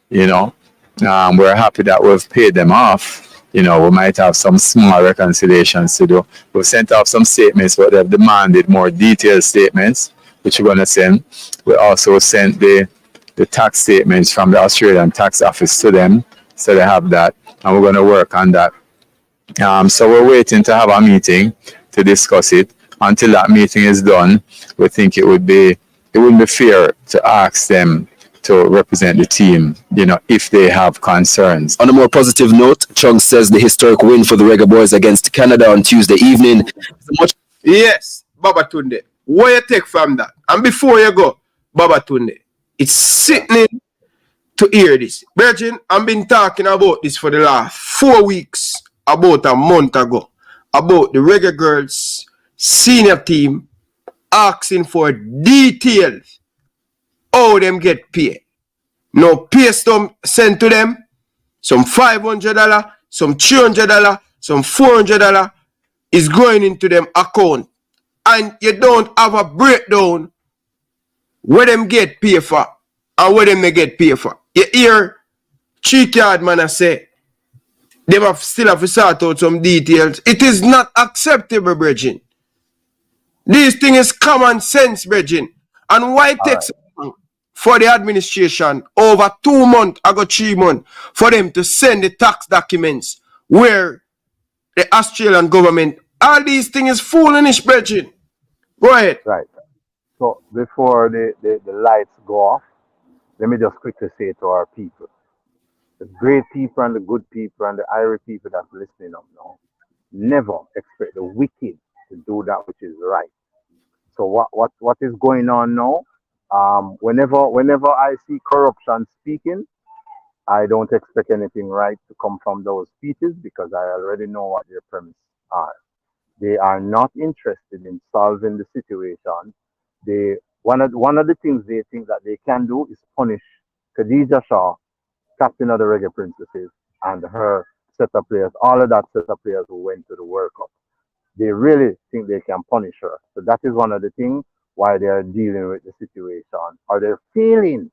We're happy that we've paid them off. We might have some small reconciliations to do. We've sent off some statements, but they've demanded more detailed statements, which we're going to send. We also sent the tax statements from the Australian tax office to them, so they have that, and we're going to work on that. So we're waiting to have a meeting to discuss it. Until that meeting is done, we think it wouldn't be fair to ask them to represent the team, if they have concerns. On a more positive note, Chung says the historic win for the Reggae Boys against Canada on Tuesday evening. Yes, Baba Tunde. What you take from that? And before you go, Baba Tunde, it's sickening to hear this. Virgin, I've been talking about this for the last 4 weeks, about a month ago, about the Reggae Girlz senior team asking for details how them get paid. No pay stump sent to them, some $500, some $300, some $400 is going into them account. And you don't have a breakdown where them get paid for and where them may get paid for. You hear Cheeky Hardman say, they still have to sort out some details. It is not acceptable, Bridging. This thing is common sense, Bridging. And why it takes for the administration over 2 months, 3 months, for them to send the tax documents where the Australian government, all these things is foolish, Bridging. Go ahead. Right. So before the lights go off, let me just quickly say to our people, the great people and the good people and the Irish people that's listening up now, never expect the wicked to do that which is right. So what is going on now? Whenever I see corruption speaking, I don't expect anything right to come from those speeches because I already know what their premise are. They are not interested in solving the situation. One of the things they think that they can do is punish Khadija Shaw, captain of the Reggae Princesses, and her set of players, all of that set of players who went to the World Cup. They really think they can punish her. So that is one of the things why they are dealing with the situation, or they're failing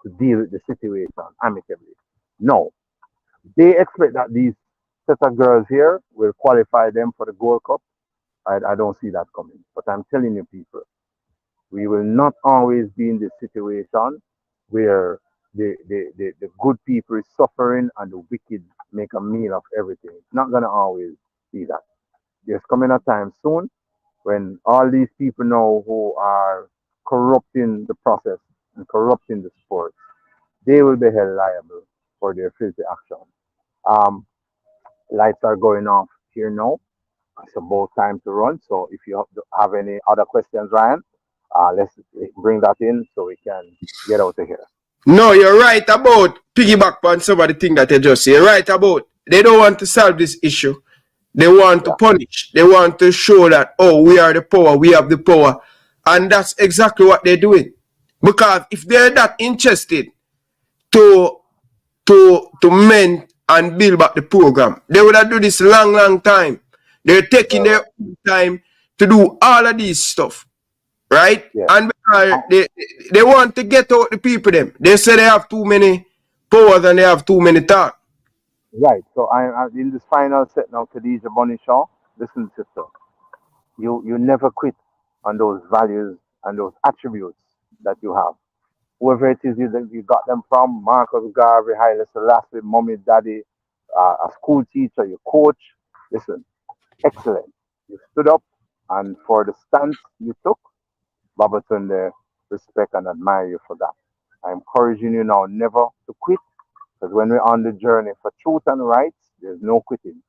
to deal with the situation amicably. No, they expect that these set of girls here will qualify them for the Gold Cup. I don't see that coming. But I'm telling you, people, we will not always be in this situation where the good people is suffering and the wicked make a meal of everything. It's not going to always be that. There's coming a time soon when all these people now who are corrupting the process and corrupting the sport, they will be held liable for their filthy actions. Um, Lights are going off here now. It's about time to run. So if you have any other questions, Ryan, let's bring that in so we can get out of here. No, you're right about piggyback on some of the things that you just say. You're right about they don't want to solve this issue. They want to punish. They want to show that, oh, we are the power, we have the power. And that's exactly what they're doing. Because if they're that interested to mend and build back the program, they would have done this long time. They're taking their own time to do all of these stuff. Right? Yeah. And they want to get out the people them. They say they have too many powers and they have too many talk. Right. So I'm in this final set now, Khadija Bonishaw. Listen, sister. You never quit on those values and those attributes that you have. Whoever it is you got them from, Marcus Garvey, Haile Selassie, mommy, daddy, a school teacher, your coach. Listen, excellent. You stood up, and for the stance you took, Babatunde, respect and admire you for that. I'm encouraging you now never to quit, because when we're on the journey for truth and rights, there's no quitting.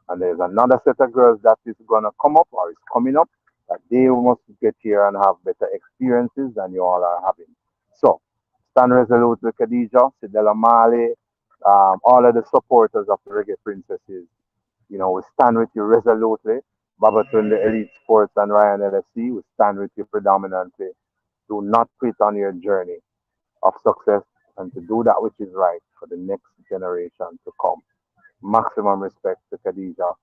And there's another set of girls that is going to come up or is coming up that they must get here and have better experiences than you all are having. So, stand resolute with Khadija, Sidela Mali, all of the supporters of the Reggae Princesses. You know, we stand with you resolutely. Babatunde Elite Sports and Ryan LFC, we stand with you predominantly. Do not quit on your journey of success and to do that which is right for the next generation to come. Maximum respect to Khadija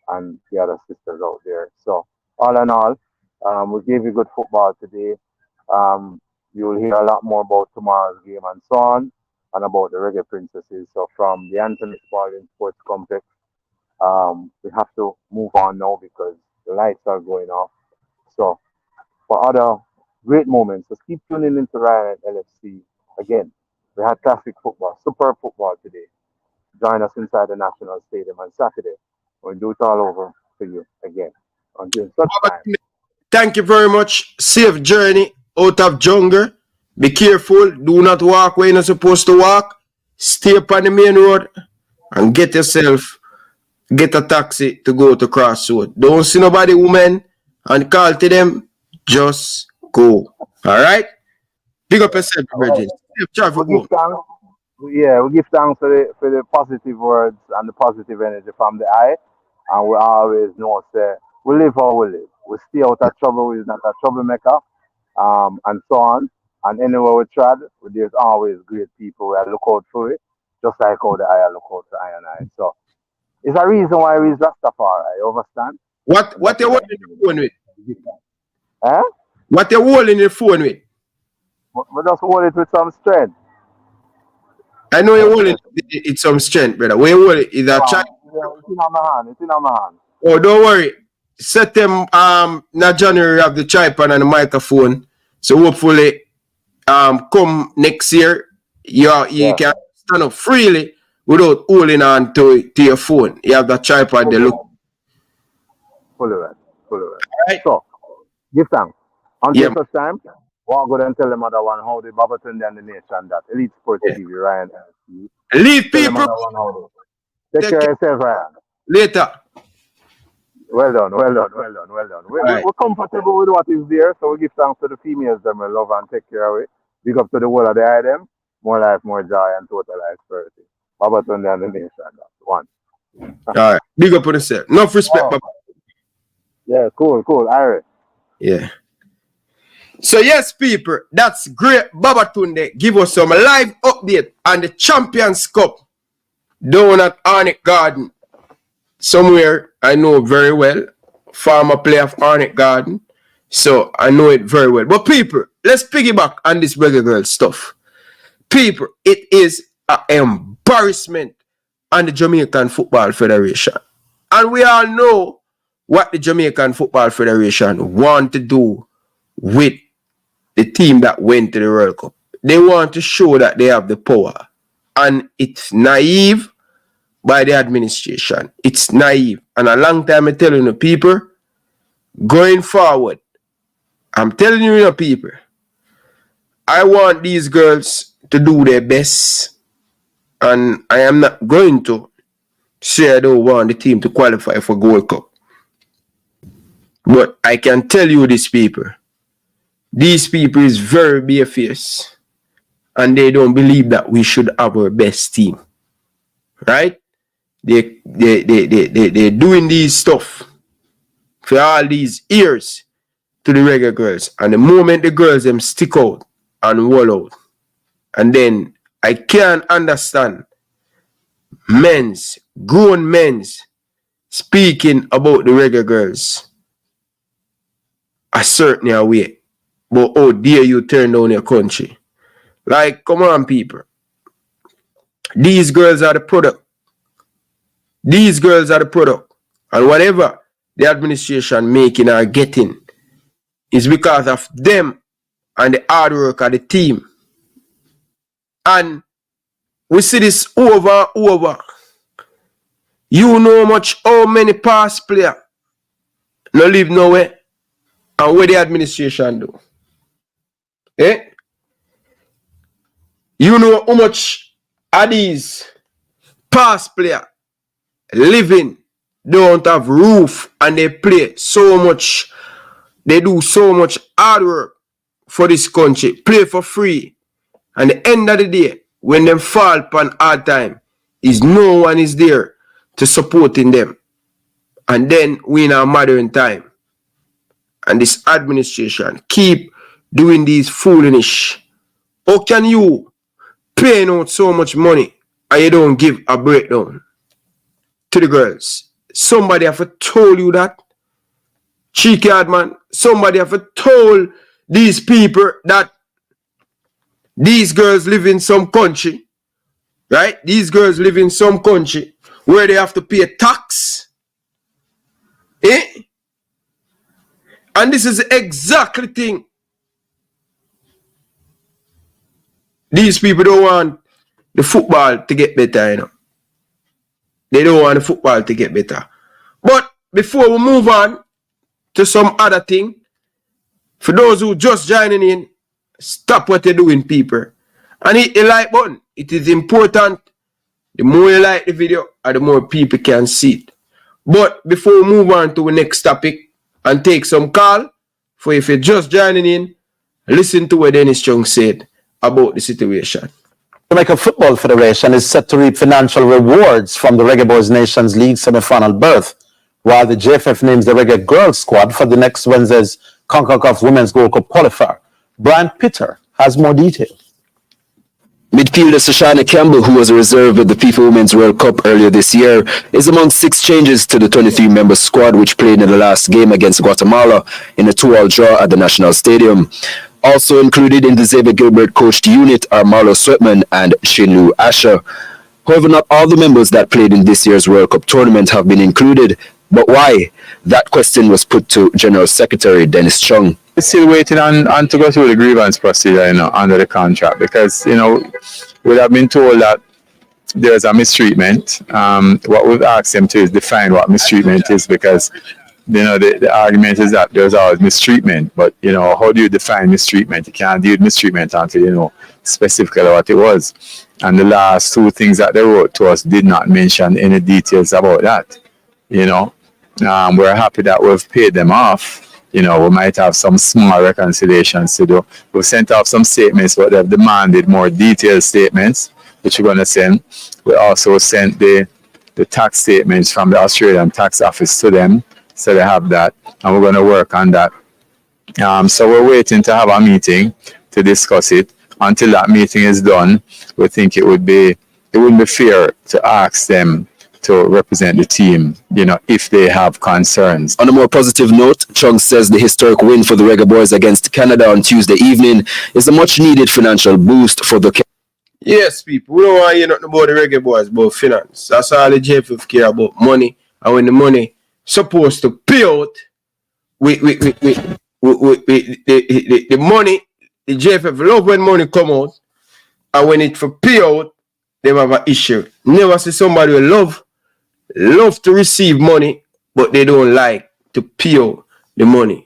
and the other sisters out there. So, all in all, we gave you good football today. You will hear a lot more about tomorrow's game and so on, and about the Reggae Princesses. So, from the Anthony Spalding Sports Complex, we have to move on now because the lights are going off. So, for other great moments, just keep tuning into Ryan and LFC. Again, we had classic football, superb football today. Join us inside the National Stadium on Saturday. We'll do it all over for you again. Until such time. Thank you very much. Safe journey out of jungle. Be careful. Do not walk where you're not supposed to walk. Stay up on the main road and get a taxi to go to Crossroad. Don't see nobody, woman, and call to them. Just go. All right? Big up yourself, Bridget. Safe travel home. Yeah, we give thanks for the positive words and the positive energy from the eye. And we always know, say, we live how we live. We stay out of trouble, we're not a troublemaker, and so on. And anywhere we tread, there's always great people who look out for it, just like how the eye look out for I and I. So, it's a reason why we're Rastafari, you understand? What you holding your phone with? Huh? What you holding your phone with? We just hold it with some strength. I know you're holding it's some strength, brother. When you hold it, is a child. It's in my hand. Oh, don't worry. Set them na January have the tripod and the microphone. So hopefully come next year you can stand up freely without holding on to your phone. You have that tripod there, look. Fully right. Right. So give thanks. Until such time. Walk go and tell them other one how the Babatunde and the nation that Elite Sports TV, Ryan. Elite people. Take care of yourself, Ryan. Later. Well done. We're comfortable with what is there, so we give thanks to the females that we love and take care of it. Big up to the whole of the item. More life, more joy, and total prosperity. Babatunde and the nation. One. All right. Big up on yourself. Enough respect, Baba. Yeah, cool. Irie. Yeah. So yes, people, that's great. Babatunde give us some live update on the Champions Cup down at Arnett Garden, somewhere I know very well, former player of Arnett Garden, so I know it very well. But people, let's piggyback on this Reggae Girl stuff. People, it is an embarrassment on the Jamaican Football Federation. And we all know what the Jamaican Football Federation want to do with the team that went to the World Cup. They want to show that they have the power. And it's naive by the administration. It's naive. And a long time I'm telling the people, going forward, I'm telling you, people, I want these girls to do their best. And I am not going to say I don't want the team to qualify for Gold Cup. But I can tell you this, people. These people is very barefaced. And they don't believe that we should have our best team. Right? They're doing these stuff for all these years to the Reggae Girls. And the moment the girls them stick out and wall out. And then I can't understand grown men's speaking about the Reggae Girls a certain way. But oh dare you turn down your country. Like, come on, people. These girls are the product. These girls are the product. And whatever the administration making or getting is because of them and the hard work of the team. And we see this over and over. You know how many past players no live nowhere and what the administration do. Eh? You know how much of these past players living don't have roof and they play so much, they do so much hard work for this country, play for free. And at the end of the day, when them fall upon hard time, is no one is there to supporting them. And then we in our modern time. And this administration keep doing these foolish. How can you paying out so much money and you don't give a breakdown to the girls? Somebody have to told you that. Cheeky hard man. Somebody have to told these people that these girls live in some country, right? These girls live in some country where they have to pay tax. Eh? And this is the exactly thing these people don't want the football to get better, you know. They don't want the football to get better. But before we move on to some other thing, for those who just joining in, stop what you're doing, people. And hit the like button. It is important. The more you like the video, the more people can see it. But before we move on to the next topic and take some call, for if you're just joining in, listen to what Dennis Chung said about the situation. Jamaica Football Federation is set to reap financial rewards from the Reggae Boys Nations League semi-final berth, while the JFF names the Reggae Girlz squad for the next Wednesday's CONCACAF Women's Gold Cup qualifier. Brian Pitter has more details. Midfielder Sashana Campbell, who was a reserve at the FIFA Women's World Cup earlier this year, is among 6 changes to the 23-member squad which played in the last game against Guatemala in a 2-2 draw at the National Stadium. Also included in the Xavier Gilbert coached unit are Marlo Sweatman and Shinlu Asher. However, not all the members that played in this year's World Cup tournament have been included. But why? That question was put to General Secretary Dennis Chung. We're still waiting on to go through the grievance procedure, under the contract, because, we have been told that there's a mistreatment. What we've asked them to is define what mistreatment is, because, the argument is that there's always mistreatment, but, how do you define mistreatment? You can't deal with mistreatment until you know specifically what it was. And the last 2 things that they wrote to us did not mention any details about that. We're happy that we've paid them off. We might have some small reconciliations to do. We've sent off some statements, but they've demanded more detailed statements, which we're going to send. We also sent the tax statements from the Australian tax office to them, so they have that, and we're going to work on that. So we're waiting to have a meeting to discuss it. Until that meeting is done, we think it would be it wouldn't be fair to ask them to represent the team, if they have concerns. On a more positive note, Chung says the historic win for the Reggae Boys against Canada on Tuesday evening is a much-needed financial boost for the... Yes, people, we don't want to hear nothing about the Reggae Boys, about finance. That's all the JFF care about, money. And when the money supposed to pay out, the money, the JFF love when money come out, and when it for pay out, they have an issue. Never see somebody who love to receive money, but they don't like to pay out the money.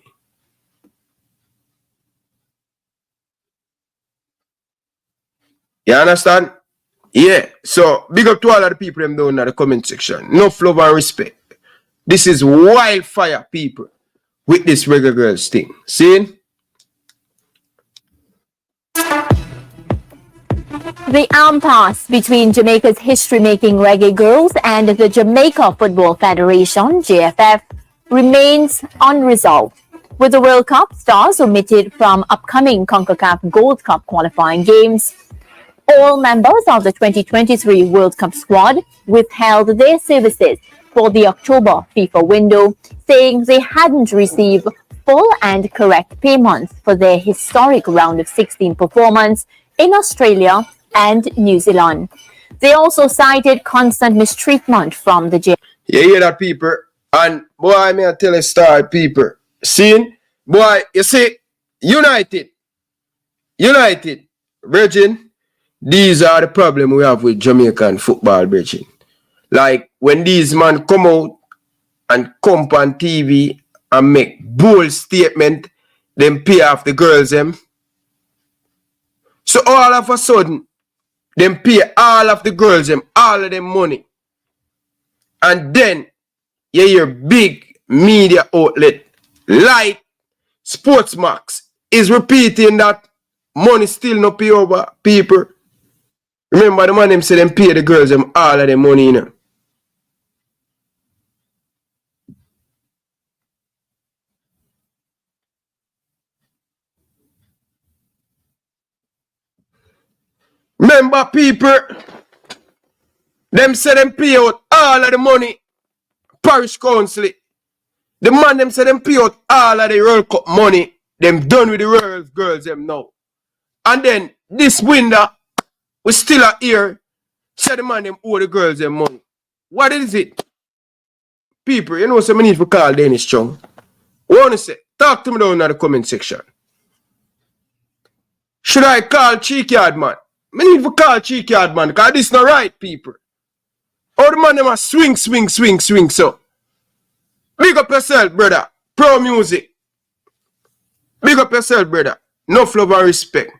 You understand? Yeah. So big up to all of the people them down in the comment section. Enough love and respect. This is wildfire, people, with this Reggae Girlz thing. See? The impasse between Jamaica's history-making Reggae Girlz and the Jamaica Football Federation, JFF, remains unresolved, with the World Cup stars omitted from upcoming CONCACAF Gold Cup qualifying games. All members of the 2023 World Cup squad withheld their services for the October FIFA window, saying they hadn't received full and correct payments for their historic round of 16 performance in Australia and New Zealand. They also cited constant mistreatment from the jail. You hear that, people? And boy, may I tell a story, people. See? Boy, you see, United, Virgin, these are the problem we have with Jamaican football, Virgin. Like, when these men come out and come on TV and make bold statement, then pay off the girls them. So all of a sudden, them pay all of the girls them, all of them money. And then, you hear big media outlet like Sportsmax is repeating that money still no pay over people. Remember the man them say them pay the girls them all of them money, Remember, people, them say them pay out all of the money, parish council. The man them say them pay out all of the World Cup money. Them done with the Reggae Girlz them now. And then this window, we still are here. Say the man them owe the girls them money. What is it? People, you know what I need to call Dennis Chung. What want to say? Talk to me down in the comment section. Should I call Cheeky Yard man? I need to call Cheeky Yard man because this not right, people. All the man them a swing, so. Big up yourself, brother. Pro music. Big up yourself, brother. No love and respect.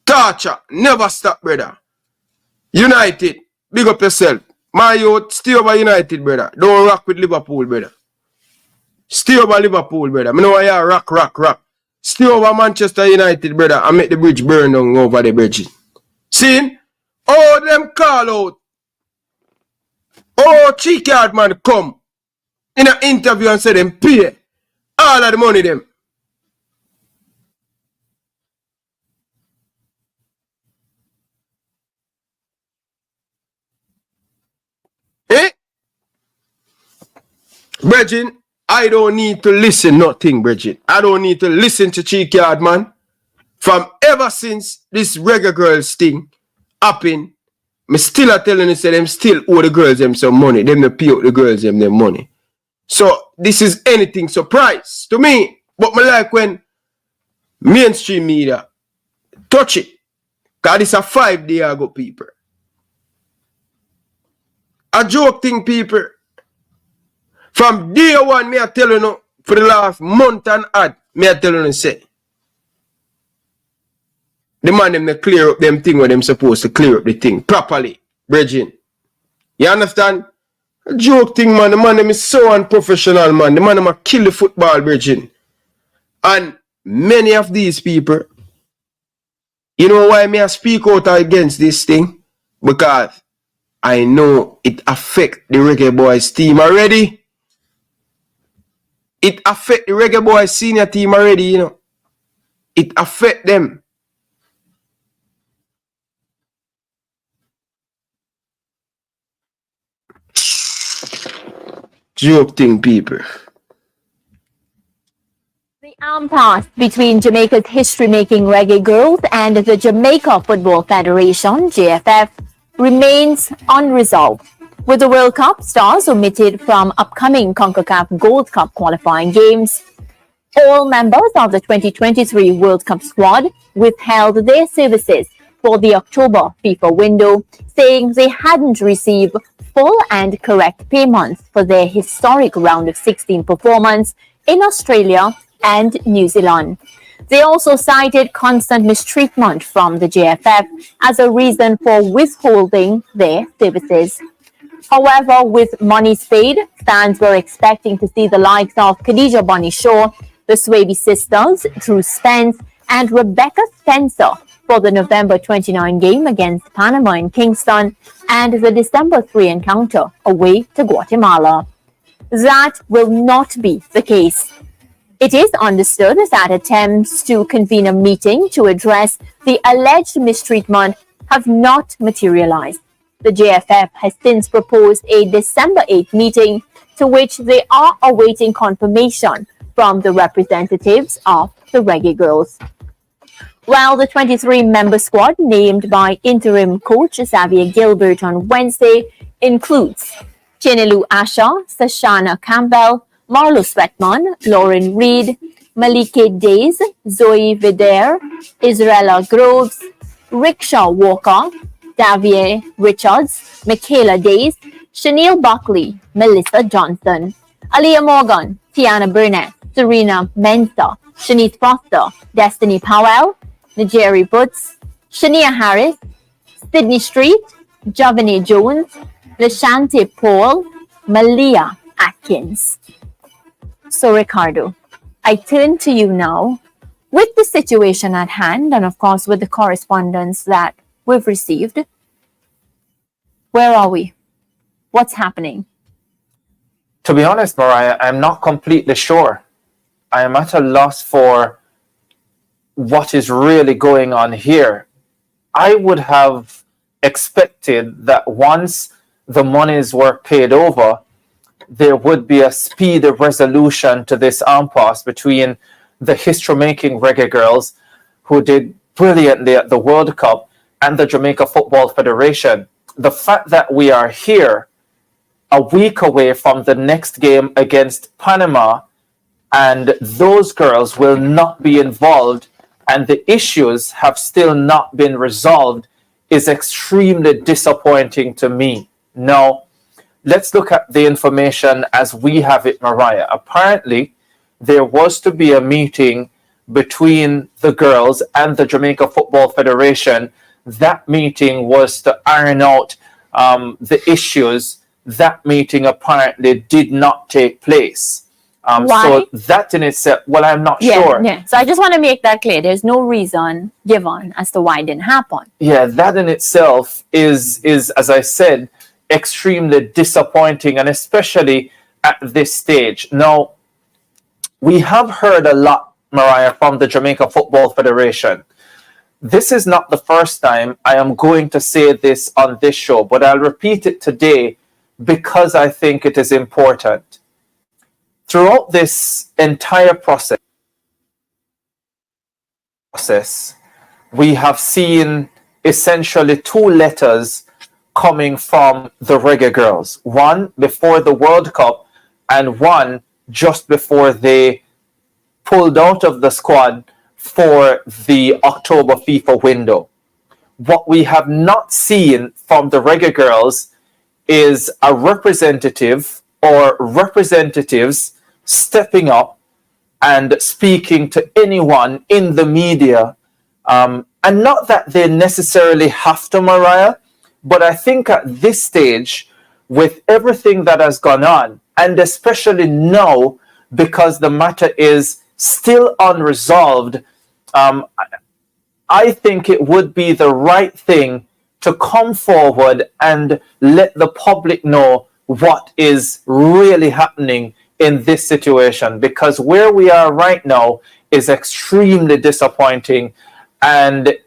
Torture. Never stop, brother. United. Big up yourself. My youth, stay over United, brother. Don't rock with Liverpool, brother. Stay over Liverpool, brother. I know why you rock. Stay over Manchester United, brother, and make the bridge burn down over the bridge. See? All them call out. Oh, Cheeky Yard man come in an interview and say them pay all of the money them. Eh? Bridget, I don't need to listen nothing, Bridget. I don't need to listen to Cheeky Yard man. From ever since this Reggae Girlz thing happened, me still are telling you say them still owe the girls them some money. Them no pay out the girls them money. So this is anything surprise to me. But me like when mainstream media touch it. Cause this a 5 day ago, people. A joke thing, people. From day one, me I tell you for the last month and odd, me I tell you say. The man them they clear up them thing when them supposed to clear up the thing properly, Bridget. You understand? A joke thing, man. The man them is so unprofessional, man. The man them a kill the football, Bridget. And many of these people, you know why me I speak out against this thing? Because I know it affect the Reggae Boys team already. It affect the Reggae Boys senior team already, you know. It affect them. Joke thing, people. The impasse between Jamaica's history-making Reggae Girlz and the Jamaica Football Federation, JFF, remains unresolved, with the World Cup stars omitted from upcoming CONCACAF Gold Cup qualifying games. All members of the 2023 World Cup squad withheld their services for the October FIFA window, saying they hadn't received full and correct payments for their historic round of 16 performance in Australia and New Zealand. They also cited constant mistreatment from the JFF as a reason for withholding their services. However, with monies paid, fans were expecting to see the likes of Khadija Bonnie Shaw, the Swaby sisters, Drew Spence, and Rebecca Spencer for the November 29 game against Panama in Kingston and the December 3 encounter away to Guatemala. That will not be the case. It is understood that attempts to convene a meeting to address the alleged mistreatment have not materialized. The JFF has since proposed a December 8th meeting to which they are awaiting confirmation from the representatives of the Reggae Girlz. While the 23-member squad named by interim coach Xavier Gilbert on Wednesday includes Chinelu Asha, Sashana Campbell, Marlo Sweatman, Lauren Reed, Malike Days, Zoe Vider, Israela Groves, Rickshaw Walker, Davier Richards, Michaela Days, Chanel Buckley, Melissa Johnson, Aaliyah Morgan, Tiana Burnett, Serena Mensah, Shanice Foster, Destiny Powell, Najeri Butts, Shania Harris, Sydney Street, Javani Jones, Lashante Paul, Malia Atkins. So, Ricardo, I turn to you now with the situation at hand and, of course, with the correspondence that we've received. Where are we? What's happening? To be honest, Mariah, I'm not completely sure. I am at a loss for what is really going on here. I would have expected that once the monies were paid over, there would be a speedy resolution to this impasse between the history-making Reggae Girlz, who did brilliantly at the World Cup, and the Jamaica Football Federation. The fact that we are here a week away from the next game against Panama, and those girls will not be involved, and the issues have still not been resolved, is extremely disappointing to me. Now, let's look at the information as we have it, Mariah. Apparently, there was to be a meeting between the girls and the Jamaica Football Federation. That meeting was to iron out the issues. That meeting apparently did not take place. Why? So that in itself, well, I'm not sure. Yeah. So I just want to make that clear. There's no reason given as to why it didn't happen. Yeah, that in itself is as I said, extremely disappointing, and especially at this stage. Now, we have heard a lot, Mariah, from the Jamaica Football Federation. This is not the first time I am going to say this on this show, but I'll repeat it today because I think it is important. Throughout this entire process, we have seen essentially two letters coming from the Reggae Girlz. One before the World Cup and one just before they pulled out of the squad for the October FIFA window. What we have not seen from the Reggae Girlz is a representative or representatives stepping up and speaking to anyone in the media. And not that they necessarily have to, Mariah, but I think at this stage, with everything that has gone on, and especially now, because the matter is still unresolved, I think it would be the right thing to come forward and let the public know what is really happening in this situation, because where we are right now is extremely disappointing. And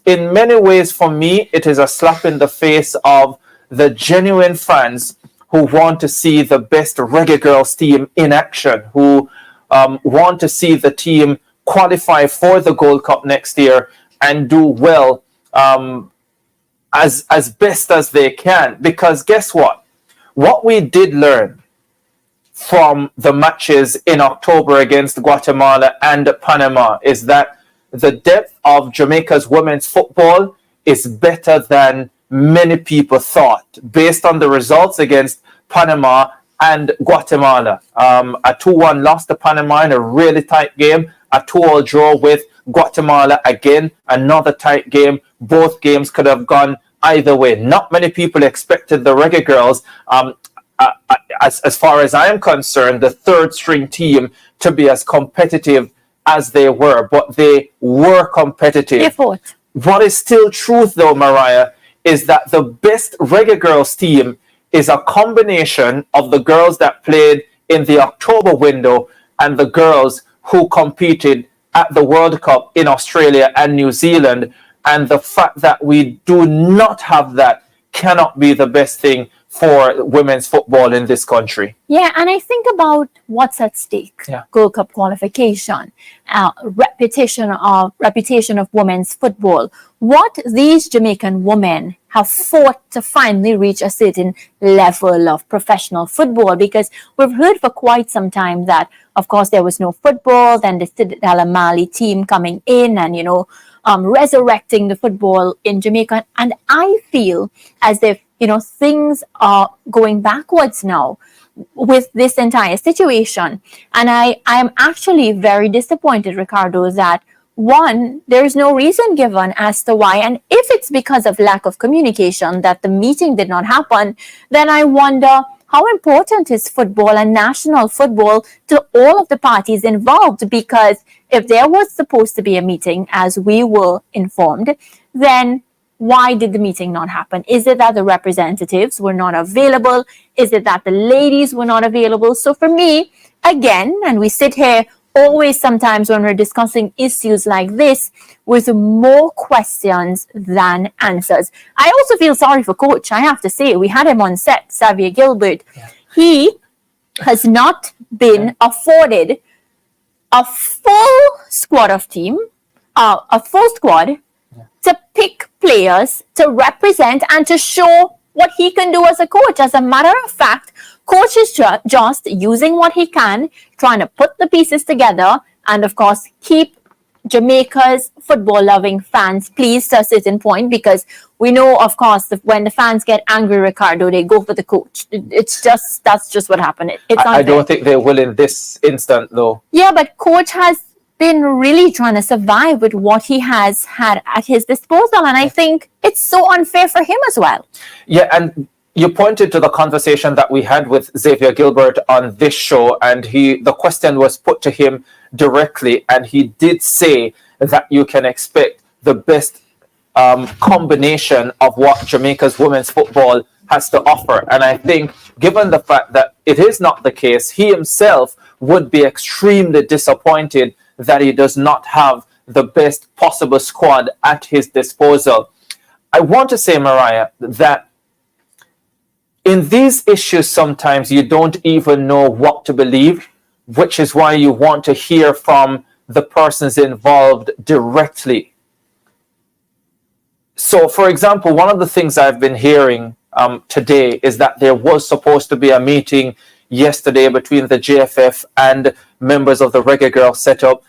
in many ways, for me, it is a slap in the face of the genuine fans who want to see the best Reggae Girls team in action, who want to see the team qualify for the Gold Cup next year and do well as best as they can. Because guess what? What we did learn from the matches in October against Guatemala and Panama is that the depth of Jamaica's women's football is better than many people thought, based on the results against Panama and Guatemala. A 2-1 loss to Panama in a really tight game, a 2-2 draw with Guatemala again, another tight game. Both games could have gone either way. Not many people expected the Reggae Girls, as far as I am concerned, the third string team to be as competitive as they were, but they were competitive. What is still truth though, Mariah, is that the best Reggae Girls team is a combination of the girls that played in the October window and the girls who competed at the World Cup in Australia and New Zealand. And the fact that we do not have that cannot be the best thing for women's football in this country. Yeah, and I think about what's at stake. Yeah. Gold Cup qualification, reputation of women's football. What these Jamaican women have fought to finally reach a certain level of professional football, because we've heard for quite some time that, of course, there was no football, then the Citadel Mali team coming in and, resurrecting the football in Jamaica. And I feel as if, things are going backwards now with this entire situation. And I am actually very disappointed, Ricardo, that one, there is no reason given as to why. And if it's because of lack of communication that the meeting did not happen, then I wonder how important is football and national football to all of the parties involved? Because if there was supposed to be a meeting, as we were informed, then why did the meeting not happen? Is it that the representatives were not available? Is it that the ladies were not available? So for me, again, and we sit here always sometimes when we're discussing issues like this with more questions than answers. I also feel sorry for coach. I have to say, we had him on set, Xavier Gilbert. Yeah. He has not been afforded a full squad of team, a full squad to pick players to represent and to show what he can do as a coach. As a matter of fact, coach is just using what he can, trying to put the pieces together, and of course, keep Jamaica's football-loving fans pleased to a certain point, because we know, of course, when the fans get angry, Ricardo, they go for the coach. That's just what happened. I don't think they will in this instant, though. Yeah, but coach has been really trying to survive with what he has had at his disposal, and I think it's so unfair for him as well. Yeah, and you pointed to the conversation that we had with Xavier Gilbert on this show, and the question was put to him directly, and he did say that you can expect the best combination of what Jamaica's women's football has to offer. And I think, given the fact that it is not the case, he himself would be extremely disappointed that he does not have the best possible squad at his disposal. I want to say, Mariah, that in these issues, sometimes you don't even know what to believe, which is why you want to hear from the persons involved directly. So, for example, one of the things I've been hearing today is that there was supposed to be a meeting yesterday between the JFF and members of the Reggae Girl setup.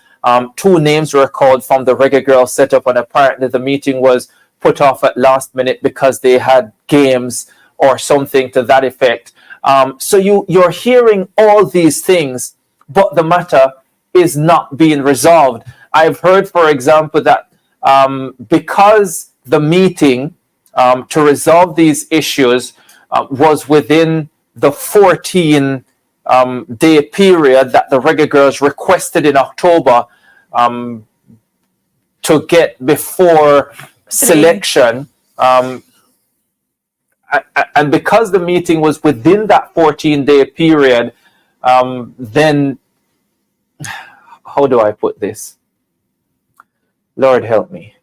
Two names were called from the Reggae Girl setup, and apparently the meeting was put off at last minute because they had games or something to that effect. So you're hearing all these things, but the matter is not being resolved. I've heard, for example, that because the meeting to resolve these issues was within the 14 day period that the Reggae Girls requested in October to get before selection, and because the meeting was within that 14-day period, then how do I put this? Lord help me.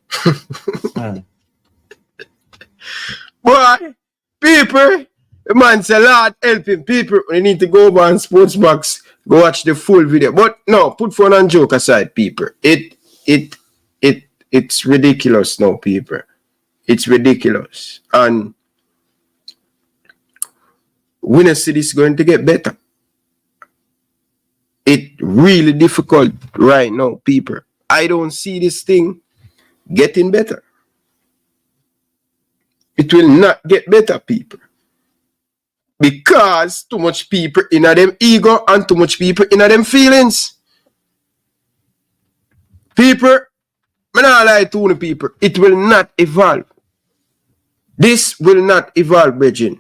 Boy, people, The man say, Lord, helping people. We need to go over on Sportsbox, go watch the full video. But no, put fun and joke aside, people. It's ridiculous now, people. It's ridiculous. And we don't see this going to get better. It's really difficult right now, people. I don't see this thing getting better. It will not get better, people. Because too much people in them ego and too much people in them feelings. People, I don't lie to the people. It will not evolve. This will not evolve, Bridget.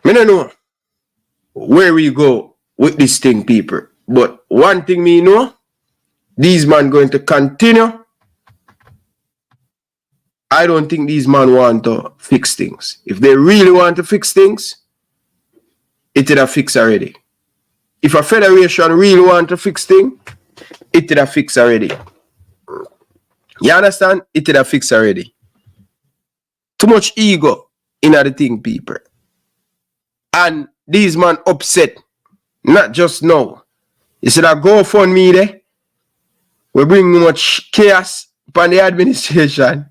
I don't know where we go with this thing, people. But one thing me know, these men going to continue. I don't think these men want to fix things. If they really want to fix things, it would have fixed already. If a federation really want to fix things, it would have fixed already. You understand? It would have fixed already. Too much ego in the thing, people. And these men upset, not just now. You see that GoFundMe there? We bring much chaos upon the administration.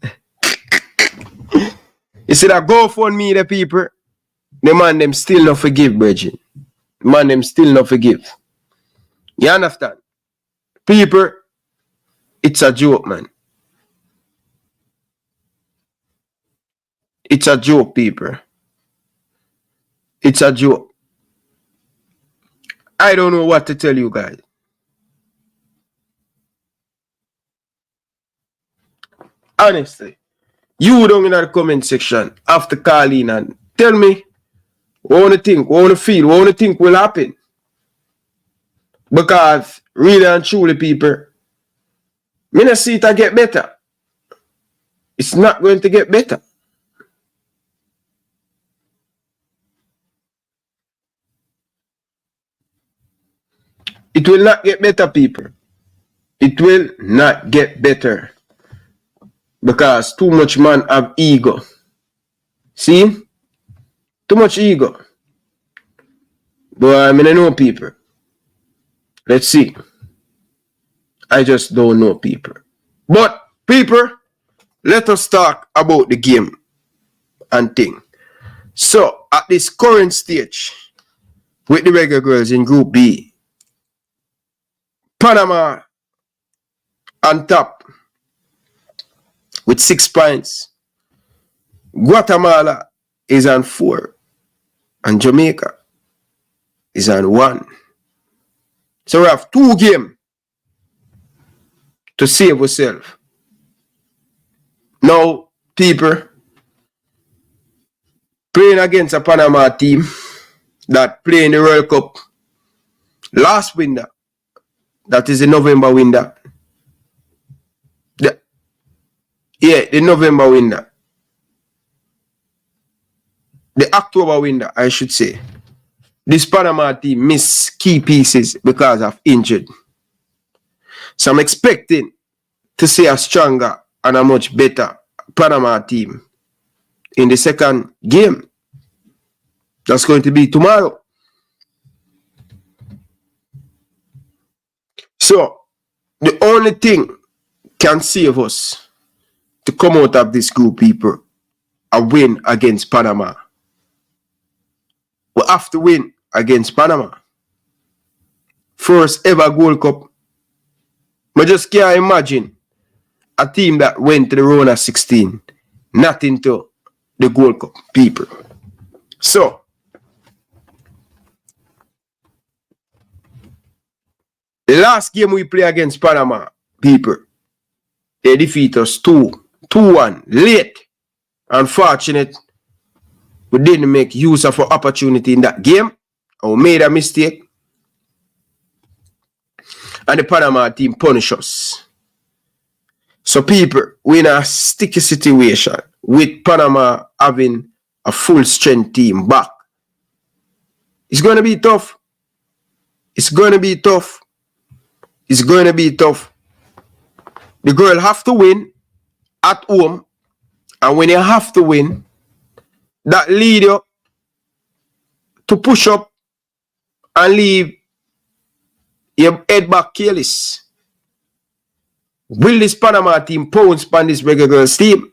You see that GoFundMe there, people? The man them still not forgive, Bridget. The man them still not forgive. You understand? People, it's a joke, man. It's a joke, people. It's a joke. I don't know what to tell you guys. Honestly, you down in the comment section after calling and tell me what you think, what you feel, what you think will happen. Because really and truly, people, me not see it get better. It's not going to get better. It will not get better, people. It will not get better. Because too much man have ego. See? Too much ego. But I mean, I know people. Let's see. I just don't know people. But people, let us talk about the game and thing. So, at this current stage, with the Reggae Girlz in Group B, Panama on top with 6 points. Guatemala is on 4. And Jamaica is on 1. So we have 2 games to save ourselves. Now, people, playing against a Panama team that played in the World Cup last window. That is the November window. The November window. The October window, I should say. This Panama team missed key pieces because of injured. So I'm expecting to see a stronger and a much better Panama team in the second game. That's going to be tomorrow. So, the only thing can save us to come out of this group, people, a win against Panama. We have to win against Panama. First ever Gold Cup. I just can't imagine a team that went to the round of 16, not into the Gold Cup, people. So, the last game we play against Panama, people, they defeat us 2-1, late. Unfortunate, we didn't make use of our opportunity in that game. We made a mistake. And the Panama team punish us. So people, we're in a sticky situation with Panama having a full strength team back. It's going to be tough. It's going to be tough. It's going to be tough. The girl have to win at home. And when you have to win, that lead you to push up and leave your head back careless. Will this Panama team pounce on this Reggae Girlz team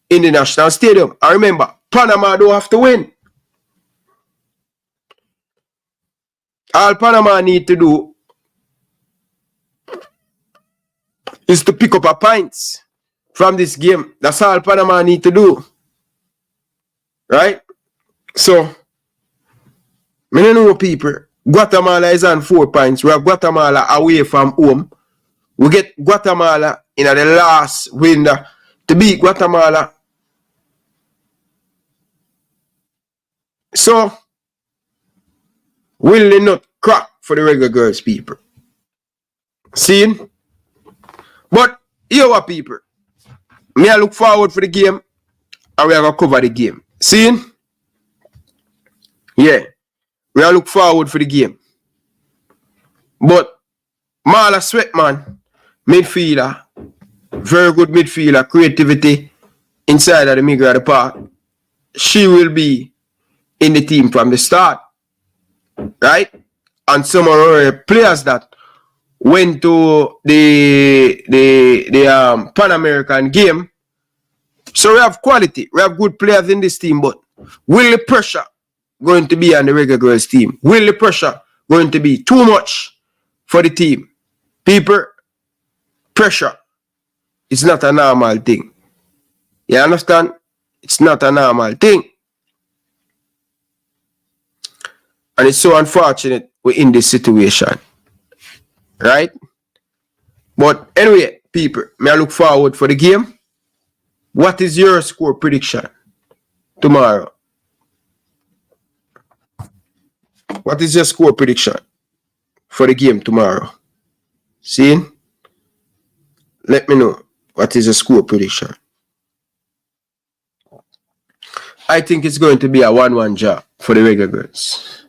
in the national stadium? And remember, Panama don't have to win. All Panama need to do is to pick up a points from this game. That's all Panama need to do. Right? So, I don't know, people. Guatemala is on 4 points. We have Guatemala away from home. We get Guatemala in the last window to beat Guatemala. So, will they not crack for the Reggae Girlz people? See? But here what, people. Me I look forward for the game and we are going to cover the game. See? Yeah. We are look forward for the game. But Marla Sweatman, midfielder, very good midfielder, creativity inside of the middle of the park. She will be in the team from the start. Right? And some of our players that went to the Pan American game. So we have quality. We have good players in this team, but will the pressure going to be on the Reggae Girlz team? Will the pressure going to be too much for the team? People, pressure is not a normal thing. You understand? It's not a normal thing. And it's so unfortunate we're in this situation. Right? But anyway, people, may I look forward for the game? What is your score prediction tomorrow? What is your score prediction for the game tomorrow? See? Let me know. What is your score prediction? I think it's going to be a 1-1 draw for the Reggae Girlz.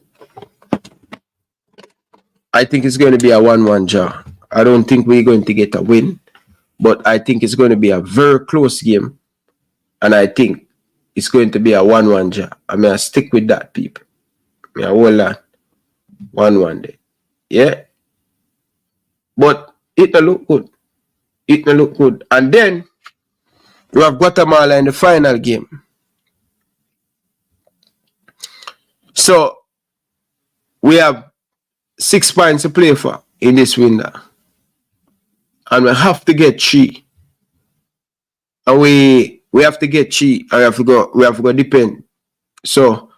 I think it's going to be a 1-1 draw. I don't think we're going to get a win, but I think it's going to be a very close game, and I think it's going to be a 1-1 draw. I mean, I stick with that, people. I mean, I hold on. 1-1 day. Yeah? But it don't look good. It don't look good. And then, we have Guatemala in the final game. So, we have 6 points to play for in this window. And we have to get 3. And we have to get 3. And we have to go depend. So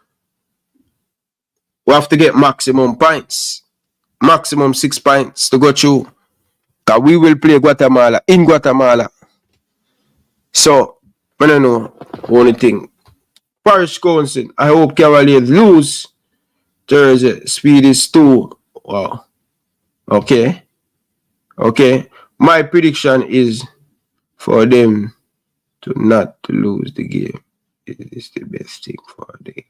we have to get maximum points. Maximum 6 points to go through. Because we will play Guatemala in Guatemala. So I don't know only thing. Parish Council, I hope Cavaliers lose Thursday. Speed is 2. Wow. Okay. Okay. My prediction is for them to not to lose the game. It is the best thing for them.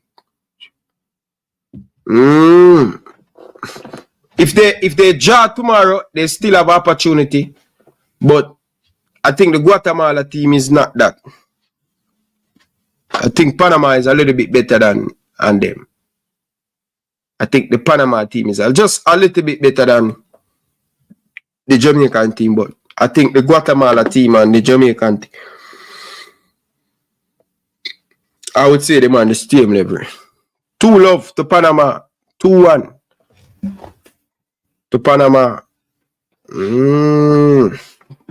If they draw tomorrow, they still have opportunity. But I think the Guatemala team is not that. I think Panama is a little bit better than them. I think the Panama team is just a little bit better than the Jamaican team, but I think the Guatemala team and the Jamaican team, I would say them on the same level. 2-0 to Panama, 2-1 to Panama.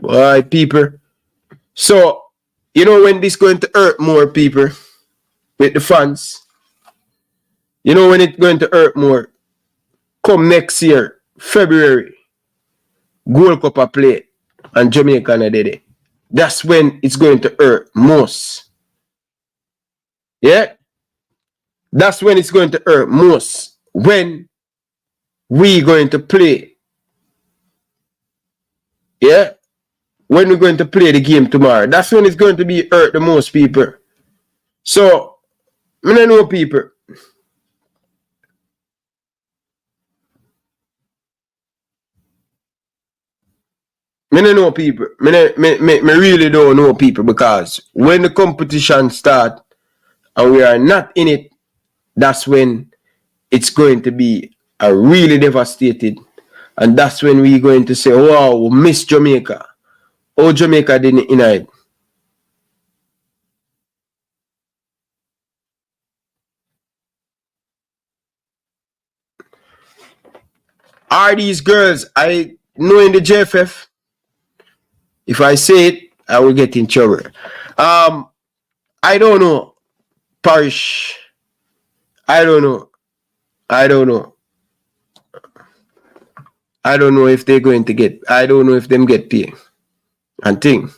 Boy, people. So, you know when this going to hurt more, people, with the fans? You know when it's going to hurt more? Come next year, February, Gold Cup a play and Jamaica did it. That's when it's going to hurt most. Yeah? That's when it's going to hurt most. When we going to play. Yeah? When we're going to play the game tomorrow. That's when it's going to be hurt the most, people. So, I don't know, people. Me don't know people. Me really don't know people because when the competition start and we are not in it, that's when it's going to be a really devastated. And that's when we're going to say, wow, we miss Jamaica. Oh, Jamaica didn't in it. Are these girls, I know in the JFF, if I say it, I will get in trouble. I don't know. Parish. I don't know. I don't know. I don't know if they're going to get, I don't know if them get paid. And thing.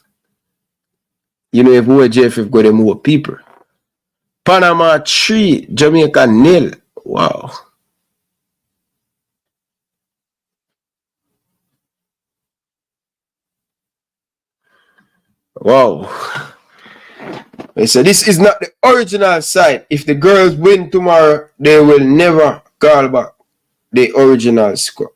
You know, if we JFF got them more people. Panama 3, Jamaica 0. Wow. Wow. They said this is not the original site. If the girls win tomorrow, they will never call back the original site.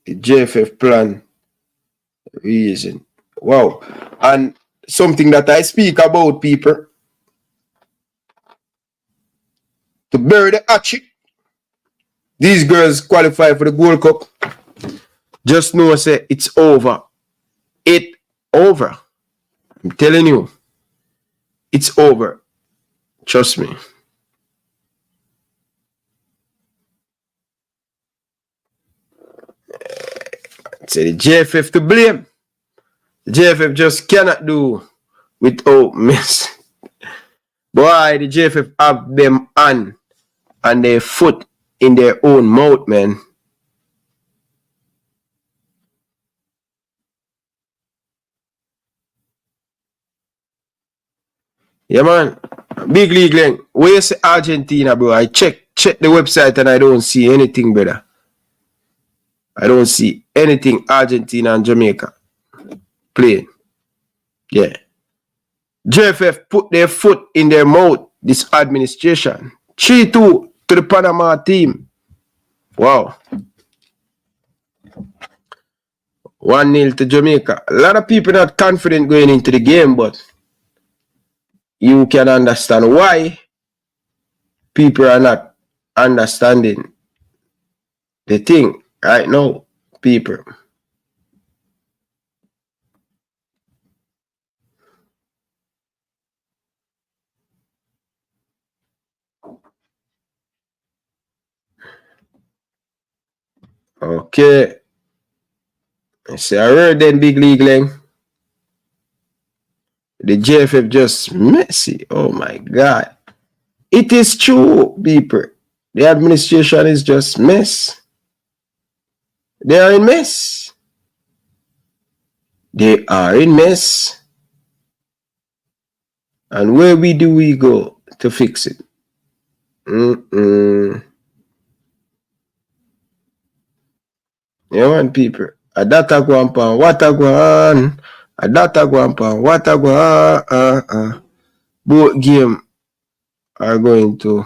The JFF plan reason. Wow. And something that I speak about, people, to bury the hatchet. These girls qualify for the Gold Cup. Just know, say, it's over. It's over. I'm telling you. It's over. Trust me. Say the JFF to blame. The JFF just cannot do without miss. Boy, the JFF have them hand and their foot in their own mouth, man. Yeah, man. Big League Link. Where you say Argentina, bro? I check the website and I don't see anything, brother. I don't see anything Argentina and Jamaica playing. Yeah. JFF put their foot in their mouth, this administration. 3-2 to the Panama team. Wow. 1-0 to Jamaica. A lot of people not confident going into the game, but you can understand why people are not understanding the thing right now, people. Okay. I say, I heard then Big League Leng. The JFF just messy. Oh my God. It is true, people. The administration is just mess. They are in mess. They are in mess. And where do we go to fix it? You want people. A data guampan, what a guan. A data guampan, what a guan. Both game are going to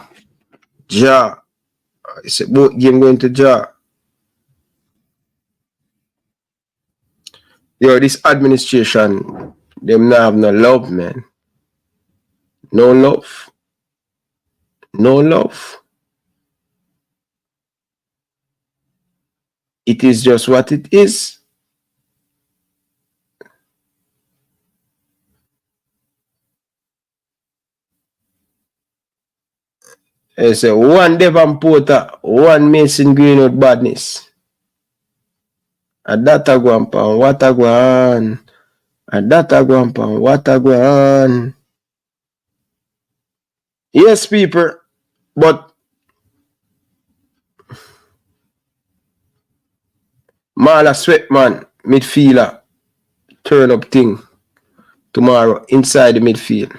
jar. It's both game going to jar. Yo, this administration, them not have no love, man. No love. No love. It is just what it is. It's a one Devon Porter, one Mason Greenwood badness. A data guampan, what a guan. A data guampan, what a guan. Yes, people, but Marla Sweatman, midfielder, turn up thing tomorrow inside the midfield.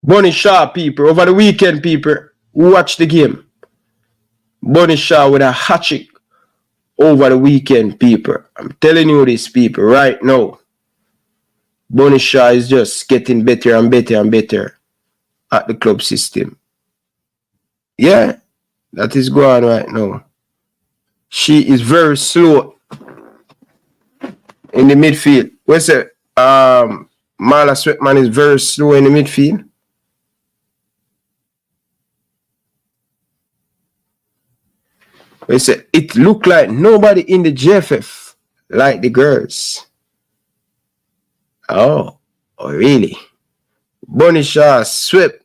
Bunny Shaw, people, over the weekend, people, watch the game. Bunny Shaw with a hat trick over the weekend, people. I'm telling you this, people, right now. Bunny Shaw is just getting better and better and better at the club system. Yeah, that is going on right now. She is very slow in the midfield. What's it? Marla Sweatman is very slow in the midfield. It looked like nobody in the JFF like the girls. Oh really? Bunny Shaw swept.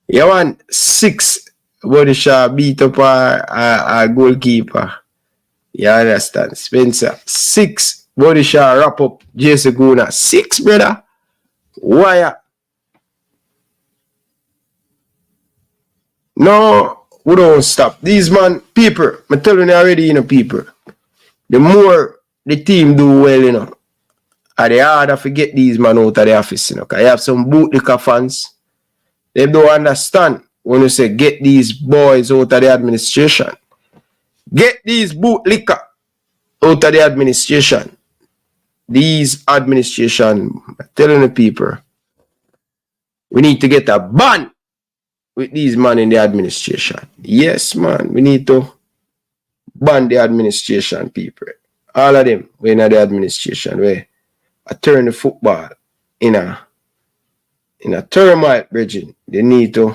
You want 6 Bunny Shaw beat up our goalkeeper. You understand? Spencer. 6 Bunny Shaw wrap up Jason Guna. 6, brother. Why? No, we don't stop. These man, people, I'm telling you already, you know, people. The more the team do well, you know, and the harder to get these man out of the office, you know. Because you have some bootlicker fans. They don't understand when you say get these boys out of the administration. Get these bootlicker out of the administration. These administration, I'm telling the people, we need to get a ban with these men in the administration. Yes, man, we need to ban the administration, people. All of them, we're in the administration, where I turn the football in a turmoil, Bridget. We need to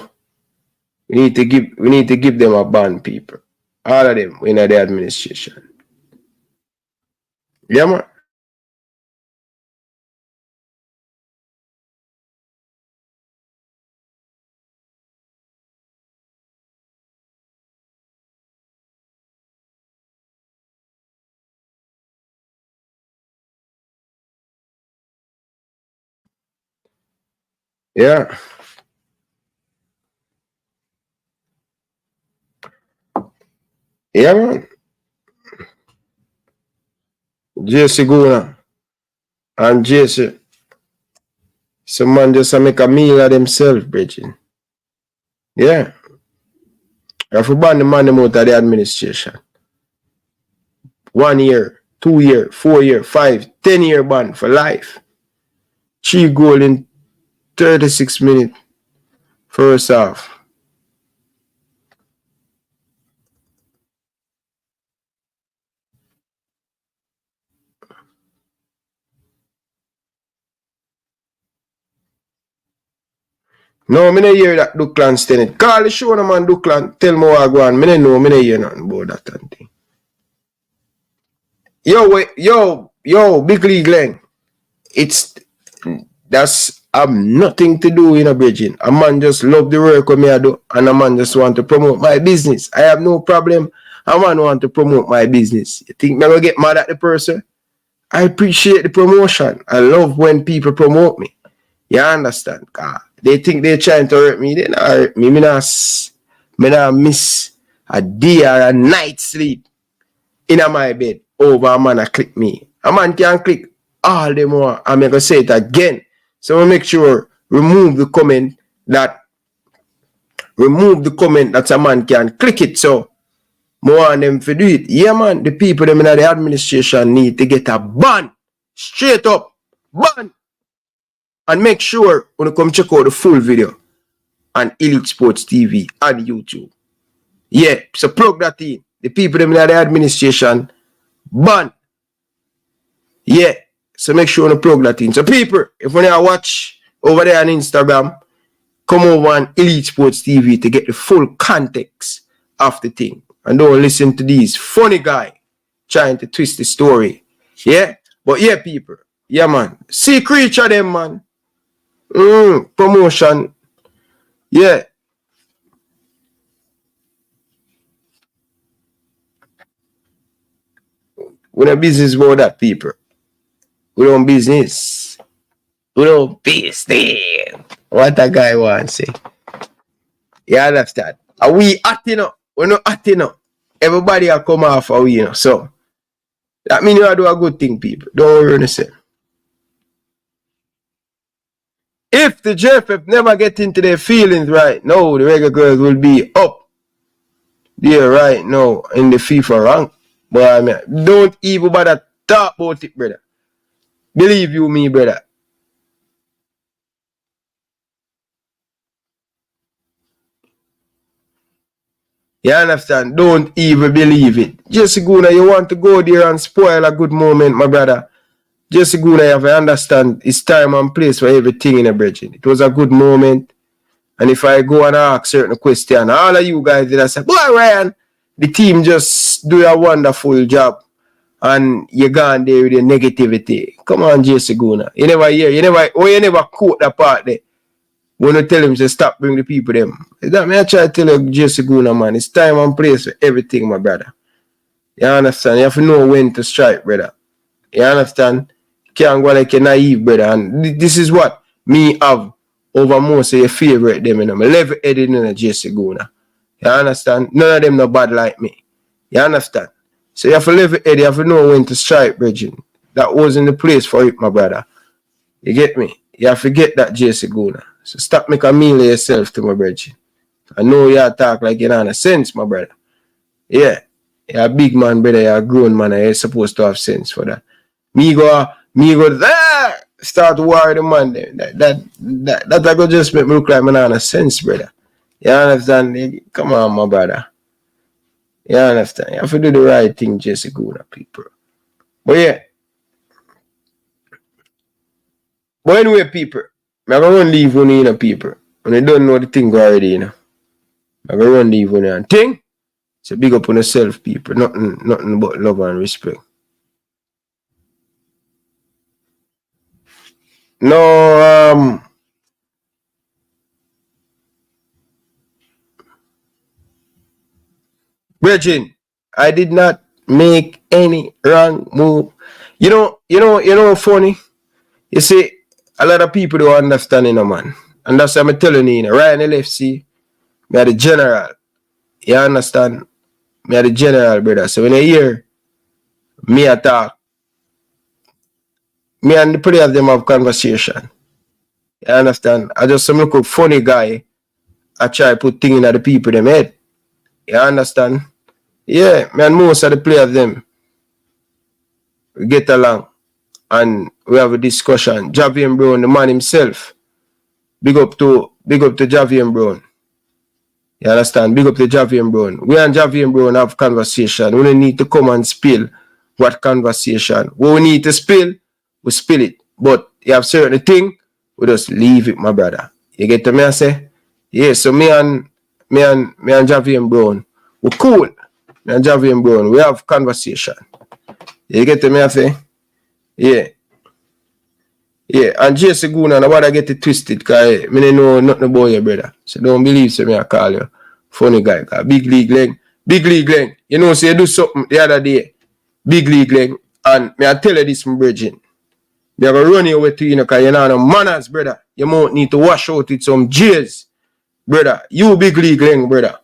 give them a ban, people. All of them, we're in the administration. Yeah, man. Yeah. Yeah, man. JC Guna and JC. Some man just make a meal of themselves, Bridget. Yeah. You have to ban the man out of the administration. 1 year, 2 year, 4 year, 5, 10 year ban for life. 3 goals in 36 minutes. First half. No, I don't hear that Duckland standing. Call the show, no man, Duckland. Tell me what I go on. I don't know. I don't hear nothing about that and thing. Yo, Big League Glenn. That's nothing to do in a bridging. A man just love the work of me I do, and a man just want to promote my business. I have no problem. A man want to promote my business. You think me gonna get mad at the person? I appreciate the promotion. I love when people promote me. You understand? They think they're trying to hurt me. They not hurt me. Me not miss a day or a night sleep in my bed over a man a click me. A man can click all the more. I'm going to say it again. So we make sure remove the comment that a man can click it. So more on them for do it. Yeah, man, the people them in the administration need to get a ban. Straight up. Ban. And make sure when you come check out the full video on Elite Sports TV and YouTube. Yeah, so plug that in. The people them in the administration ban. Yeah, so make sure you plug that in. So people, if you want to watch over there on Instagram, come over on Elite Sports TV to get the full context of the thing. And don't listen to these funny guy trying to twist the story. Yeah? But yeah, people. Yeah, man. See creature them, man. Promotion. Yeah. We don't business about that, people. We don't business. We don't business. What a guy wants to say. You understand? Are we acting up? We're not acting up. Everybody will come off of we, you know. So, that means you do a good thing, people. Don't worry on yourself. If the JFF never get into their feelings right now, the Reggae Girlz will be up there right now in the FIFA rank. But I mean, don't even bother talk about it, brother. Believe you me, brother. You understand? Don't even believe it. Jesse Guna, you want to go there and spoil a good moment, my brother. Jesse Guna, you have to understand it's time and place for everything in a bridging. It was a good moment. And if I go and ask certain question, all of you guys did I say, boy, Ryan, the team just do a wonderful job. And you gone there with the negativity. Come on, Jesse Guna. You never hear, you never quote that part there. When you tell him to stop bring the people them. That me I try to tell you, Jesse Guna, man. It's time and place for everything, my brother. You understand? You have to know when to strike, brother. You understand? Can't go like a naive, brother. And this is what me have over most of your favorite them, you know. I level-headed in a Jesse Guna. You understand? None of them no bad like me. You understand? So you have to level-head, you have to know when to strike, bridging. That wasn't the place for it, my brother. You get me? You have to get that Jesse Guna. So stop making a meal of yourself to my bridging. I know you talk like you don't have sense, my brother. Yeah. You're a big man, brother. You're a grown man. You're supposed to have sense for that. Me go there, start war the man. That I go just make me look like man have sense, brother. You understand? Come on, my brother. You understand? You have to do the right thing, Jesse Guna, people. But yeah. But anyway, people, I'm going to leave one in, people. And I don't know the thing already, you know. I'm going to leave one in. Thing? So big up on yourself, people. Nothing but love and respect. No, Bridging, I did not make any wrong move. You know, funny. You see, a lot of people don't understand, you know, man. And that's what I'm telling you, Ryan LFC, me are the general. You understand? Me are the general, brother. So when you hear me attack, me and the players them have conversation. You understand? I just some look funny guy. I try to put things in the people them head. You understand? Yeah, me and most of the players them we get along and we have a discussion. Javier Brown, the man himself. Big up to Javier Brown. You understand? Big up to Javier Brown. We and Javier Brown have conversation. We don't need to come and spill what conversation. What we need to spill, we spill it. But you have certain thing, we just leave it, my brother. You get to me I say? Yeah, so me and Javier Brown, we cool. Me and Javier Brown, we have conversation. You get to me I say? Yeah. Yeah, and Jesse Guna, nobody get it twisted, because I know nothing about you, brother. So don't believe so me I call you funny guy. Big League Leng. You know, so you do something the other day. Big League Leng. And me I tell you this, my brethren. Me I go run you away to you, because you know no manners, brother. You might need to wash out with some J's, brother. You Big League Leng, brother.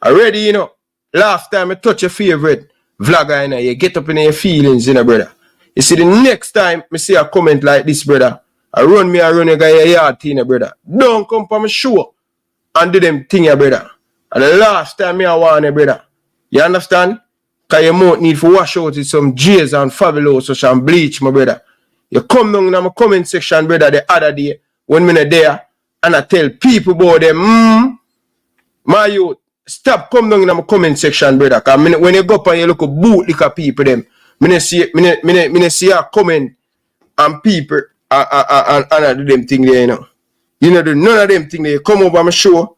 Already, you know, last time I touch your favorite vlogger, you know, you get up in your feelings, you know, brother. You see, the next time I see a comment like this, brother, I run a guy a yard thing, brother. Don't come for my show and do them thing, brother. And the last time I want it, brother. You understand? Because you might need to wash out with some J's and Fabuloso and bleach, my brother. You come down in my comment section, brother, the other day when I'm there and I tell people about them, my youth, stop come down in my comment section, brother. Because when you go up and you look at bootlicker people, them, I see a comment and people and do them thing there, you know. You know, none of them thing they come over my show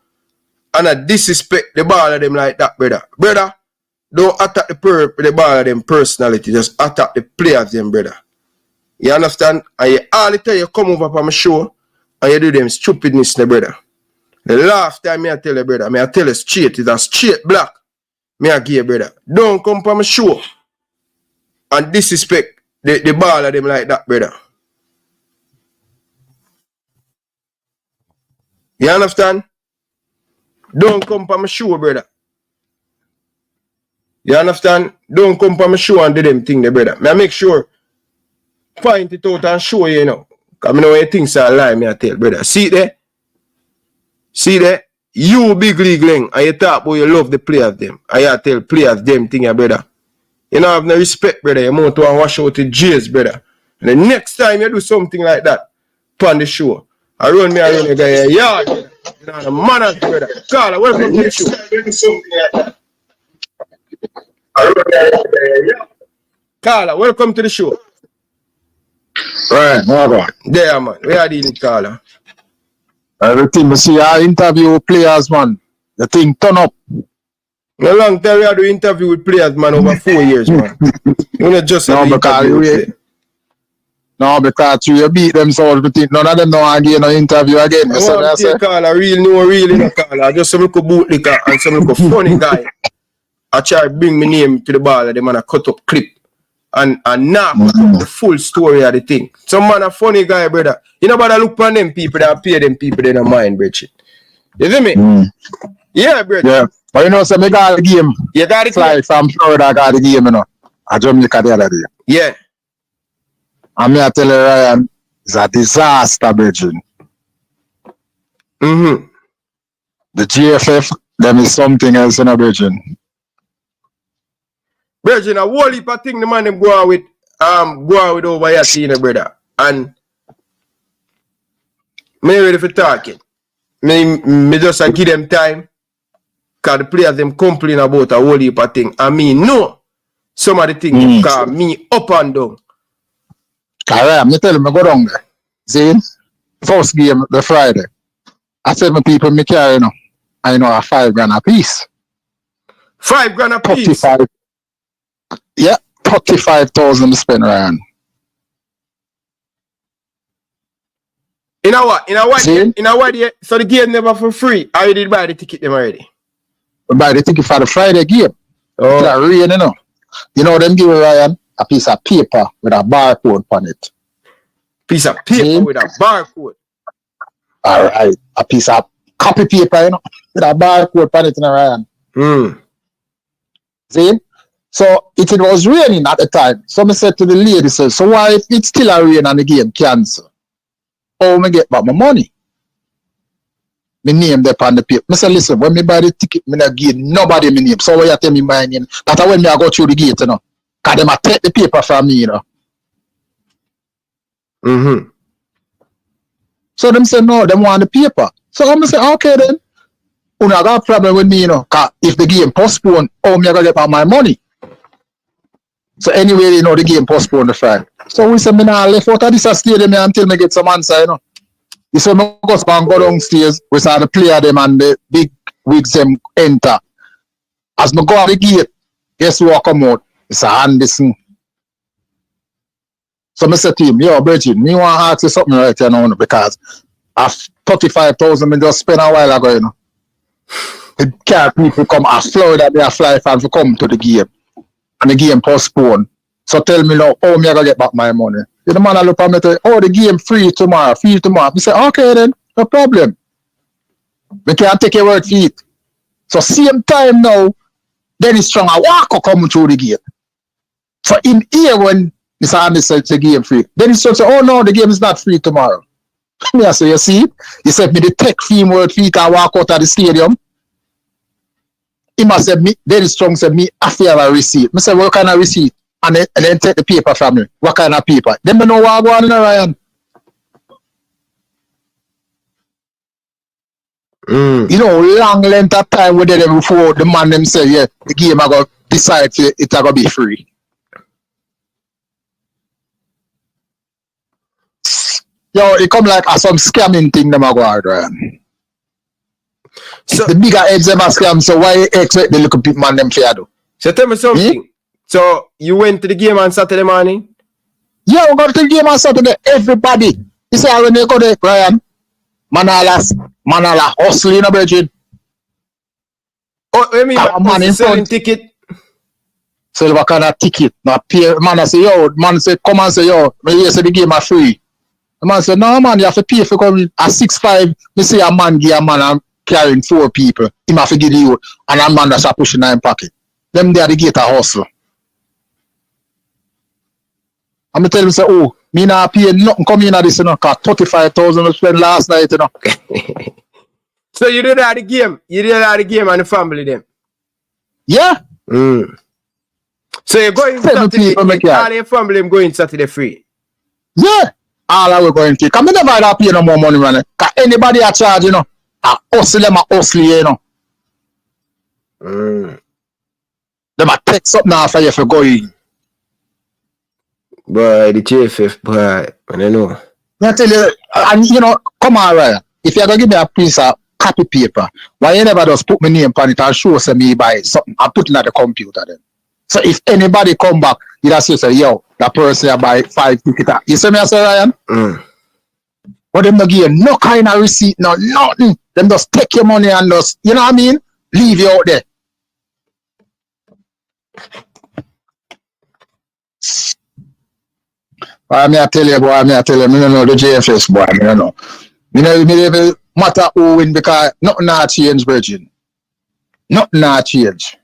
and I disrespect the ball of them like that, brother. Brother, don't attack the ball of them personality, just attack the players them, brother. You understand? And you all the time you come over for my show and you do them stupidness, brother. The last time I tell you, brother, I tell you straight, it's a straight black. I give you, brother. Don't come for my show and disrespect the ball of them like that, brother. You understand? Don't come for my show, brother. You understand? Don't come for my show and do them thing there, brother. I make sure, point it out and show you, you know. Because I know when things are lie, me I tell, brother. See there? You big league leng, and you talk about you love the players them. And you tell players them thing, brother. You don't have no respect, brother. You want to wash out the J's, brother. And the next time you do something like that, on the show, I run a guy here, yard. You know, the manners, brother. Carla, welcome to the show. Carla, welcome to the show. Right, no, there, man. Where are you, Carla? Everything I see, I interview players, man. The thing turn up. No long time we had to interview with players, man, over 4 years, man. You not just have to interview. No, because you beat them, so we think none of them know again no interview again. I want to call a really no call. Just some little bootlicker and some little funny guy. I try to bring my name to the ball and them man a cut up clip and not put up the full story of the thing. Some man a funny guy, brother. You know about look on them people that pay them people in their mind, brother. You see me? Yeah, brother. Yeah. But you know, so me got the game. You got it? Fly from Florida, I got the game, you know. I Jamaica the other day. Yeah. And me I tell you, Ryan, it's a disaster, brethren. The GFF, them is something else in a brethren. Brethren, a whole heap of thing the man them go on with over here, see, brother. And me ready for talking. Me just give them time. Because the players them complain about a whole heap of thing. I mean, no. Some of the things call me up and down. Alright, me tell them I go down there. See? First game, the Friday. I said my people me carry, you know. I know a $5,000 a piece. $5,000 a piece? 35. Yeah, 35,000 to spend around. You know what? So the game never for free. I did buy the ticket them already. Buy the ticket for the Friday game. Oh. It's rain, you know. You know them give Ryan a piece of paper with a barcode on it. Piece of paper with a barcode. Alright. A piece of copy paper, you know, with a barcode on it, Ryan. See? So it was raining at the time. So I said to the lady, so why if it's still a rain and the game cancel? How me get back my money? My name there on the paper. I said, listen, when me buy the ticket, me not give nobody my name. So why you tell me my name? That's when me I go through the gate, you know. Because them a take the paper from me, you know. So them say, no, them want the paper. So I'm say, okay then. You know, I got a problem with me, you know. Because if the game postponed, how me I gonna get back my money? So anyway, you know, the game postponed the Friday. So we say, me now left out of this stadium until me get some answer, you know. You say, me go downstairs, we saw the player them and the big wigs them enter. As me go out the gate, guess who I come out? It's a Anderson. So I said to him, yo, Bridget, me want to ask you something right here now, because of 35,000 me just spent a while ago, you know. The car people come out Florida, they are fly fans to come to the game. And the game postponed. So tell me now, how me I gonna get back my money? The man I look at me say, oh, the game free tomorrow. I say, okay then, no problem. We can't take your word for it. So same time now, Dennis Strong a walk come through the gate. So in here when Mr. Andy said the game free, Dennis Strong say, oh no, the game is not free tomorrow. Me I say, you see? He said me the tech fee word fee can walk out of the stadium. He must say me, Dennis Strong said me I feel a receipt. I said, what kind of receipt? And then take the paper from me. What kind of paper? Then me know what I go on in Ryan. You know, long length of time we did it before the man them say, yeah, the game I go decide it's going to be free. Yo, it come like some scamming thing them I go out, Ryan. So the bigger heads them a scam, so why you expect the little people man them fair do? So tell me something. So you went to the game on Saturday morning? Yeah, we got to the game on Saturday. Everybody. You see when you go there, Ryan, Manala hustling, you know, Bridget. Oh, I mean, selling ticket? Sell what kind of ticket? Now, man, I say, yo, man say, come and say, yo, me say the game are free. The man say, no, man, you have to pay for coming at 6'5". Me say a man give a man and carrying 4 people. He have to give you, and a man that's pushing 9 pocket. Them there, the gate a hustle. I'm tell him, say, oh, Me not pay nothing come in at this, you know, cause 35,000 I spent last night, you know. So you did that the game. You did that the game and the family then. Yeah. So you're going Saturday. All your family going Saturday free. Yeah. All I will going to. Cause me never have pay no more money, man. Cause anybody a charge, you know. I hustle them, I hustle, you know. Them a take something after you for going. Boy, the JFF, boy, I don't know. I tell you, and you know, come on, Ryan. If you're gonna give me a piece of copy paper, why you never just put my name on it and show me buy something and put it at the computer then? So if anybody come back, you just say, yo, that person I buy 5 tickets. You see me, I say, Ryan? But them not give you no kind of receipt, no nothing. Them just take your money and just, you know what I mean? Leave you out there. I tell you, boy, I don't know the JFS, boy, I don't know. Me never matter who win because nothing not change, Virgin. Nothing not change.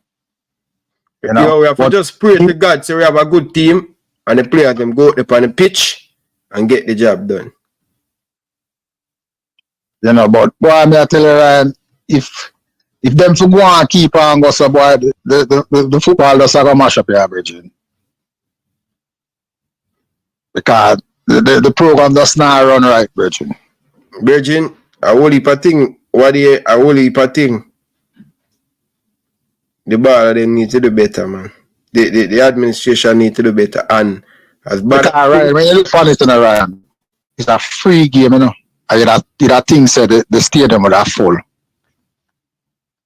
You know, we have to just pray to God so we have a good team and the players them go up on the pitch and get the job done. You know, but boy, I tell you, Ryan, if them to go and keep on go so boy, the football does have a mash up here, Virgin. Because the program does not run right, Virgin. Virgin, a whole heap of thing. A whole heap of thing. The ball they need to do better, man. The administration need to do better. And as bad because, Ryan, when you look for it in a Ryan, it's a free game, you know. And that thing said the stadium would have full.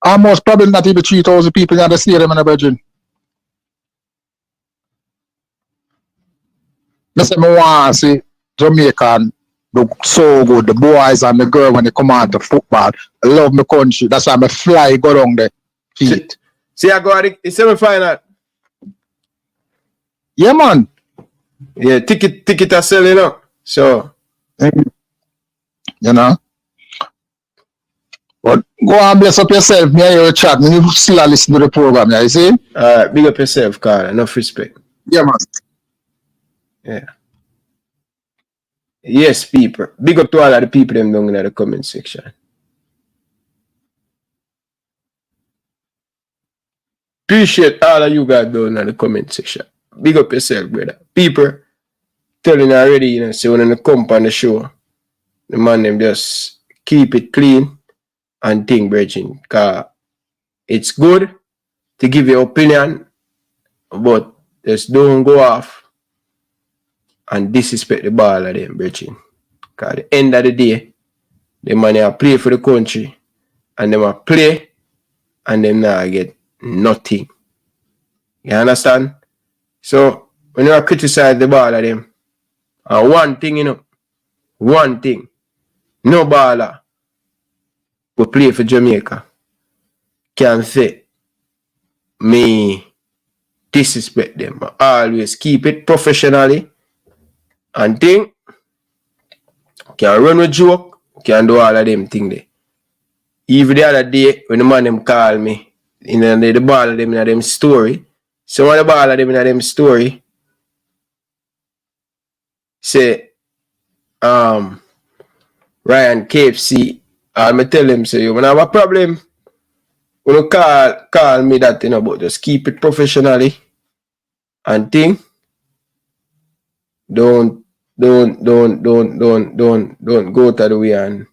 Almost probably not even 3,000 people in the stadium in the Virgin. I say, I want to see Jamaica look so good. The boys and the girl when they come out to football. I love my country. That's why I fly go down there. Feet. See, I go at the semi-final. Yeah, man. Yeah, ticket are selling up. So, you know. But go and bless up yourself. Me and your chat. Me still listen to the program. You see? Big up yourself, Carl. Enough respect. Yeah, man. Yeah. Yes, people. Big up to all of the people them down in the comment section. Appreciate all of you guys down in the comment section. Big up yourself, brother. People telling already, you know, so when they come on the show, the man them just keep it clean and think, Virgin. Cause it's good to give your opinion, but just don't go off and disrespect the ball of them, Virgin. Because at the end of the day, the man are play for the country and them are play and them now get nothing. You understand? So when you criticize the ball of them, one thing, you know, one thing, no baller who play for Jamaica can say me disrespect them. I always keep it professionally and think can run with joke, can do all of them thing there. Even the other day when the man them call me, in the ball of them in them story, some of the ball of them in them story say Ryan KFC, and me tell him, say, you when I have a problem, when you call me that, you know, but just keep it professionally and think. Don't go to the way and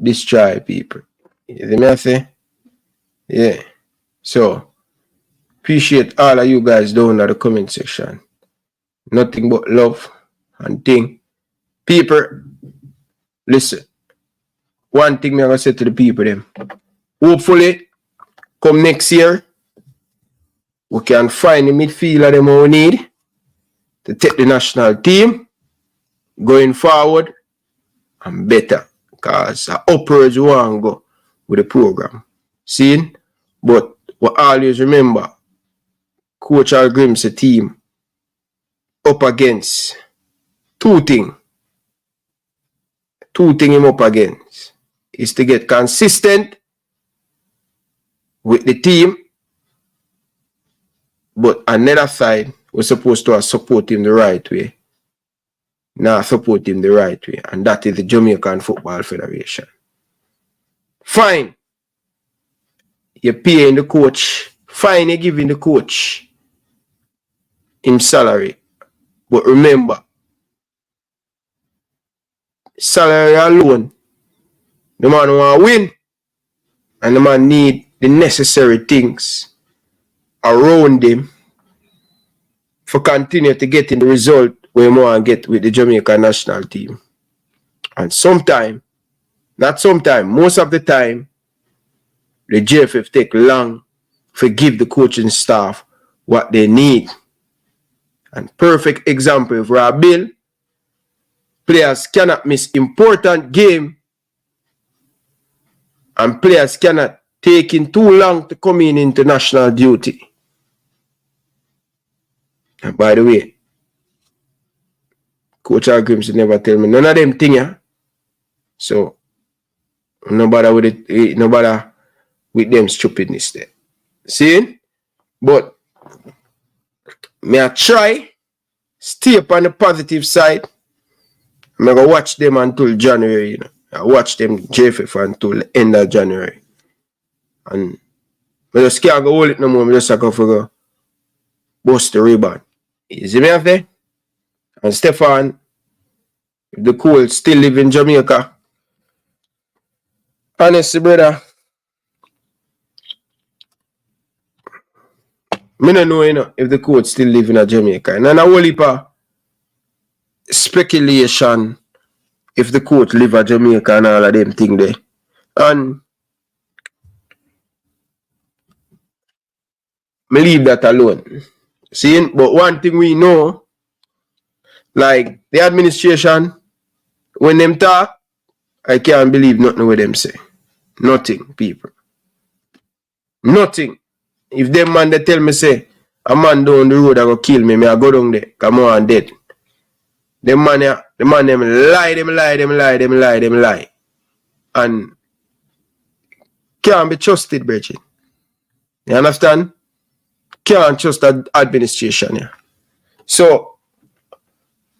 destroy people. You see me I say? Yeah. So appreciate all of you guys down in the comment section. Nothing but love and thing. People, listen. One thing I'm gonna say to the people them. Hopefully, come next year, we can find the midfielder them we need to take the national team going forward and better. Because upwards we want to go with the program. See? But we always remember Coach Al Grimm's team up against two things. Two things him up against is to get consistent with the team, but another side we're supposed to support him the right way not support him the right way, and that is the Jamaican Football Federation. Fine, you're paying the coach. Fine, you're giving the coach him salary. But remember, salary alone, the man want to win, and the man need the necessary things around him for continue to get in the result we want to get with the Jamaican national team. And sometime, not sometime, most of the time, the JFF take long to give the coaching staff what they need. And perfect example, if Rob Bill, players cannot miss important game, and players cannot take in too long to come in into national duty. And by the way, Coach Grimsey never tell me none of them things. Yeah? So nobody with it, nobody with them stupidness there. See? But may I try stay up on the positive side. I'm gonna watch them until January, you know. I watch them JFF until the end of January. And I just can't go hold it no more. I just have to go bust the rebound. You see me up there? And Stefan, if the cool still live in Jamaica, honestly, brother, I don't know, you know, if the coach still live in Jamaica. And a whole heap of speculation if the coach live in Jamaica and all of them thing there. And me leave that alone. See, but one thing we know, like the administration, when them talk, I can't believe nothing what them say. Nothing, people. Nothing. If them man they tell me say a man down the road I go kill me, I go down there, come on dead. Them man them lie. And can't be trusted, Bridget. You understand? Can't trust the administration, yeah. So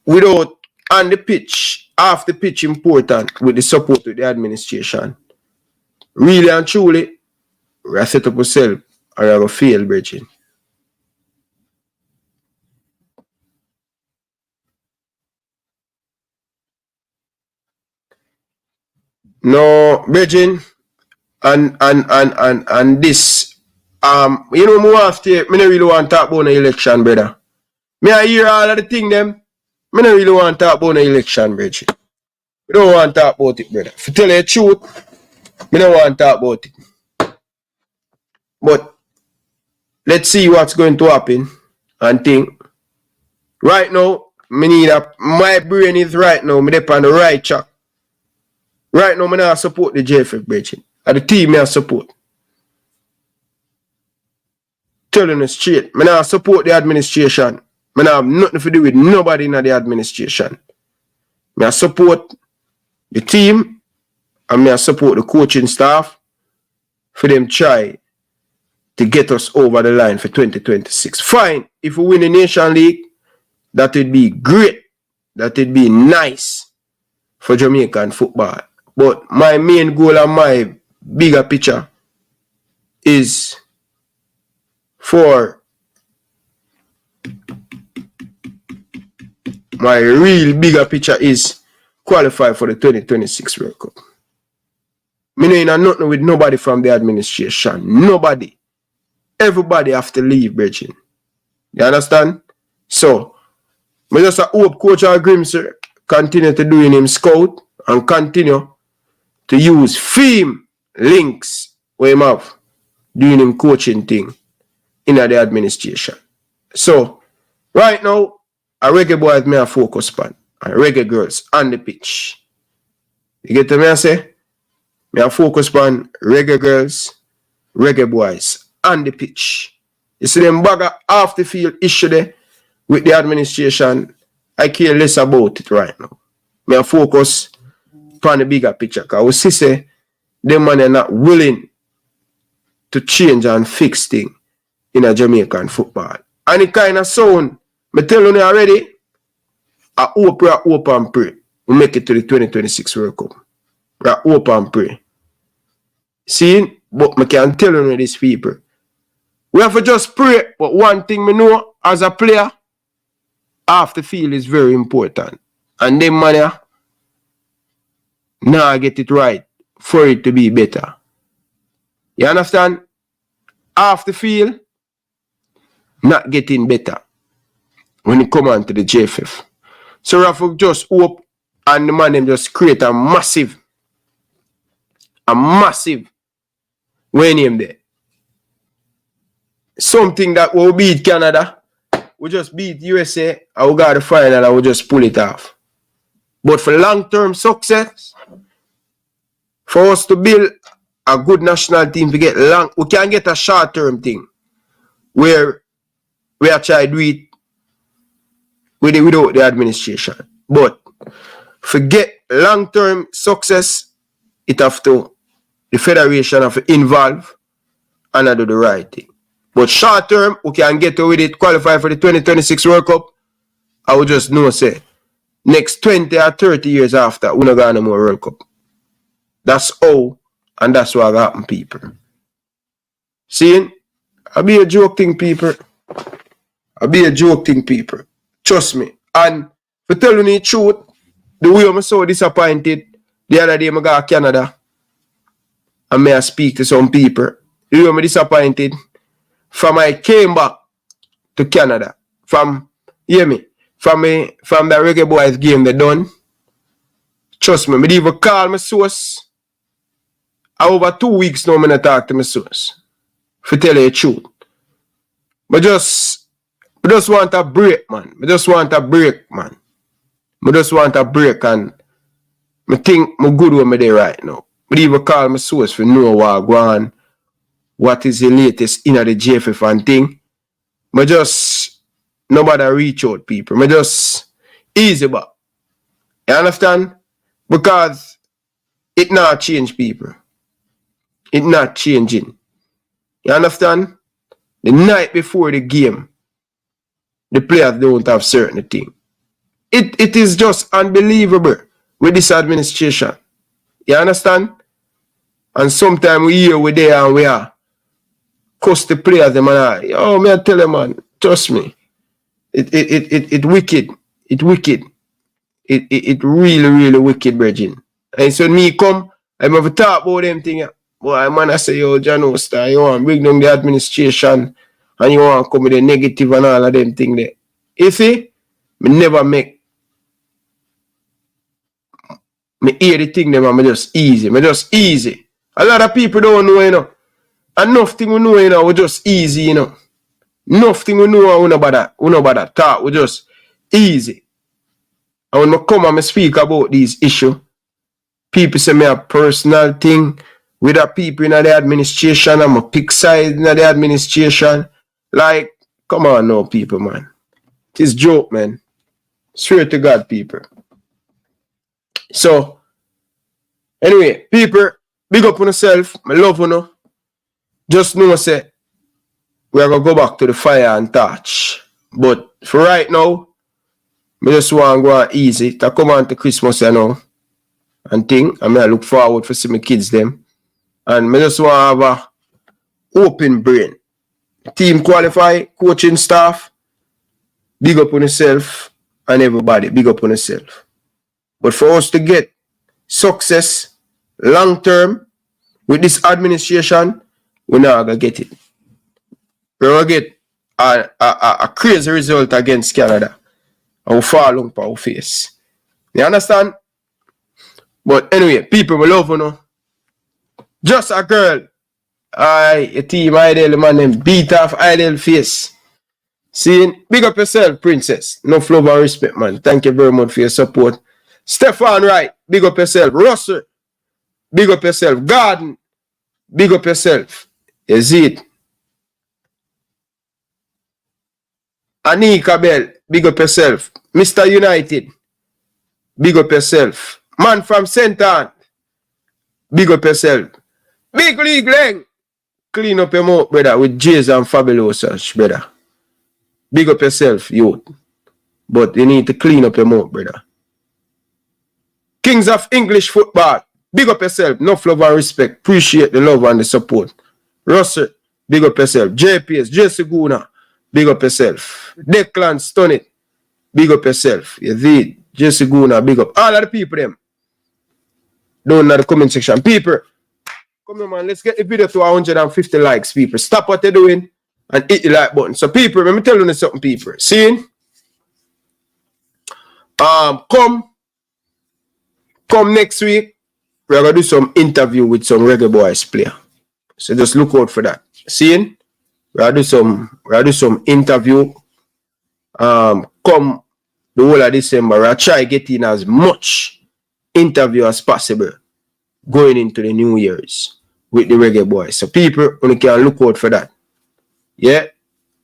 without on the pitch, off the pitch important with the support of the administration. Really and truly, we set up ourselves or I go fail, Bridget. No, Bridget, and this you know, more after me not really want to talk about the election, brother. Me I hear all of the thing them. Me not really want to talk about the election, Bridget. Me don't want to talk about it, brother. To tell you the truth, me don't want to talk about it. But let's see what's going to happen and think. Right now, my brain is right now, me on the right track. Right now, me not support the JFF, Bridget. And the team me I support. Telling you straight, me not support the administration. Me not have nothing to do with nobody in the administration. Me I support the team and me I support the coaching staff for them try to get us over the line for 2026. Fine, if we win the Nation League, that would be great. That would be nice for Jamaican football. But my main goal and my bigger picture is for my real bigger picture is qualify for the 2026 World Cup. Me no nothing with nobody from the administration. Nobody. Everybody have to leave, Bridget. You understand? So, I just hope Coach Grimsey continue to do in him scout and continue to use fame links where him have doing him coaching thing in the administration. So, right now, a Reggae Boys may focus on, and Reggae Girlz on the pitch. You get to me I say? Me focus on Reggae Girlz, Reggae Boys on the pitch. You see them bag off the field issue there with the administration, I care less about it right now. Me focus on the bigger picture. Because we see say, them man are not willing to change and fix things in a Jamaican football. And it kind of sound, me tell you already, I hope and pray we make it to the 2026 World Cup. I hope and pray. See, but I can tell you these people. We have to just pray, but one thing we know as a player, half the field is very important. And them man now get it right for it to be better. You understand? Half the field not getting better when it come on to the JFF. So we have to just hope and the man them just create a massive when him there. Something that will beat Canada, we just beat USA, and we got the final and we just pull it off. But for long-term success, for us to build a good national team to get long, we can get a short-term thing where we are trying to do it without the administration. But forget long-term success, it have to, the federation have to involve and do the right thing. But short term, we can get with it, qualify for the 2026 World Cup. I would just know, say, next 20 or 30 years after, we're not going to more World Cup. That's how, and that's what happen, people. See, I be a joke thing, people. I be a joke thing, people. Trust me. And for telling you the truth, the way I'm so disappointed, the other day I go to Canada, and I speak to some people. The way I'm disappointed, from I came back to Canada, from the Reggae Boys game they done. Trust me, I even call my source. Over 2 weeks now, I not talk to my source. For tell you the truth. I just want a break, man. I just want a break, and I think I'm good where I'm there right now. I even call my source for know what go on. What is the latest in the JFF and thing. I just nobody reach out, people. I just easy back. You understand? Because it not change, people. It not changing. You understand? The night before the game, the players don't have certain thing. It is just unbelievable with this administration. You understand? And sometimes we hear we there and we are cuss the players them and me I tell them, man, trust me. It wicked. It wicked. It really, really wicked, Bridging. And so me come, I'm have to talk about them thing. Boy, man, I say, yo, John Star, you want to bring down the administration and you want to come with the negative and all of them thing there. You see, me never make me hear the thing them and me just easy. A lot of people don't know, you know. Enough thing we know, you know, we just easy, you know. Enough thing we know, we no bother talk, we just easy. And when I come and I speak about these issues, people say me a personal thing with the people in the administration, I'm a pick side in the administration. Like, come on now, people, man. It is joke, man. Swear to God, people. So, anyway, people, big up on yourself. I love you. Just know, say, we're going to go back to the fire and touch. But for right now, I just want to go on easy. To come on to Christmas, you know, and thing. I look forward to see my kids, them. And I just want to have a open brain. Team qualify, coaching staff, big up on yourself, and everybody, big up on yourself. But for us to get success long term with this administration, we're not going to get it. We're going to get a crazy result against Canada. And we'll fall on our face. You understand? But anyway, people, we love you know. Just a girl. A team Idol, man, them beat off Idol face. See, big up yourself, princess. Enough love and respect, man. Thank you very much for your support. Stefan Wright, big up yourself. Russell, big up yourself. Garden, big up yourself. You see it? Anika Bell, big up yourself. Mr. United, big up yourself. Man from St. Anne, big up yourself. Big League Lang, clean up your mouth, brother, with Jays and Fabulosos, brother. Big up yourself, youth. but you need to clean up your mouth, brother. Kings of English football, big up yourself. Enough love and respect. Appreciate the love and the support. Russell, big up yourself. JPS, Jesse Guna, big up yourself. Declan, stun it. Big up yourself. You did. Jesse Guna, big up. All of the people, them. Down in the comment section. People, come on, man. Let's get the video to 150 likes, people. Stop what you're doing and hit the like button. So, people, let me tell you something, people. See? Come next week, we're going to do some interview with some Reggae Boys player. So just look out for that. See? We're going to do some interview. Come the whole of December, we'll try getting as much interview as possible going into the New Year's with the Reggae Boys. So people only can look out for that. Yeah?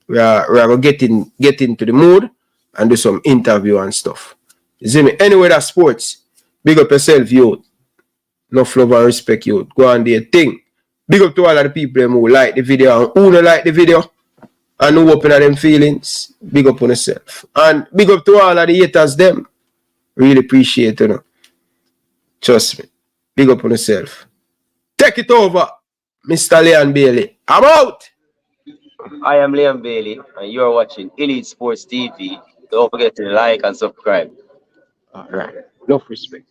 We're going to get into the mood and do some interview and stuff. You see me? Anyway, that's sports. Big up yourself, youth. Enough love and respect, youth. Go on do your thing. Big up to all of the people who like the video and who don't like the video and who open them feelings. Big up on yourself. And big up to all of the haters, them. Really appreciate it. Trust me. Big up on yourself. Take it over, Mr. Leon Bailey. I'm out. I am Liam Bailey, and you're watching Elite Sports TV. Don't forget to like and subscribe. All right. Enough respect.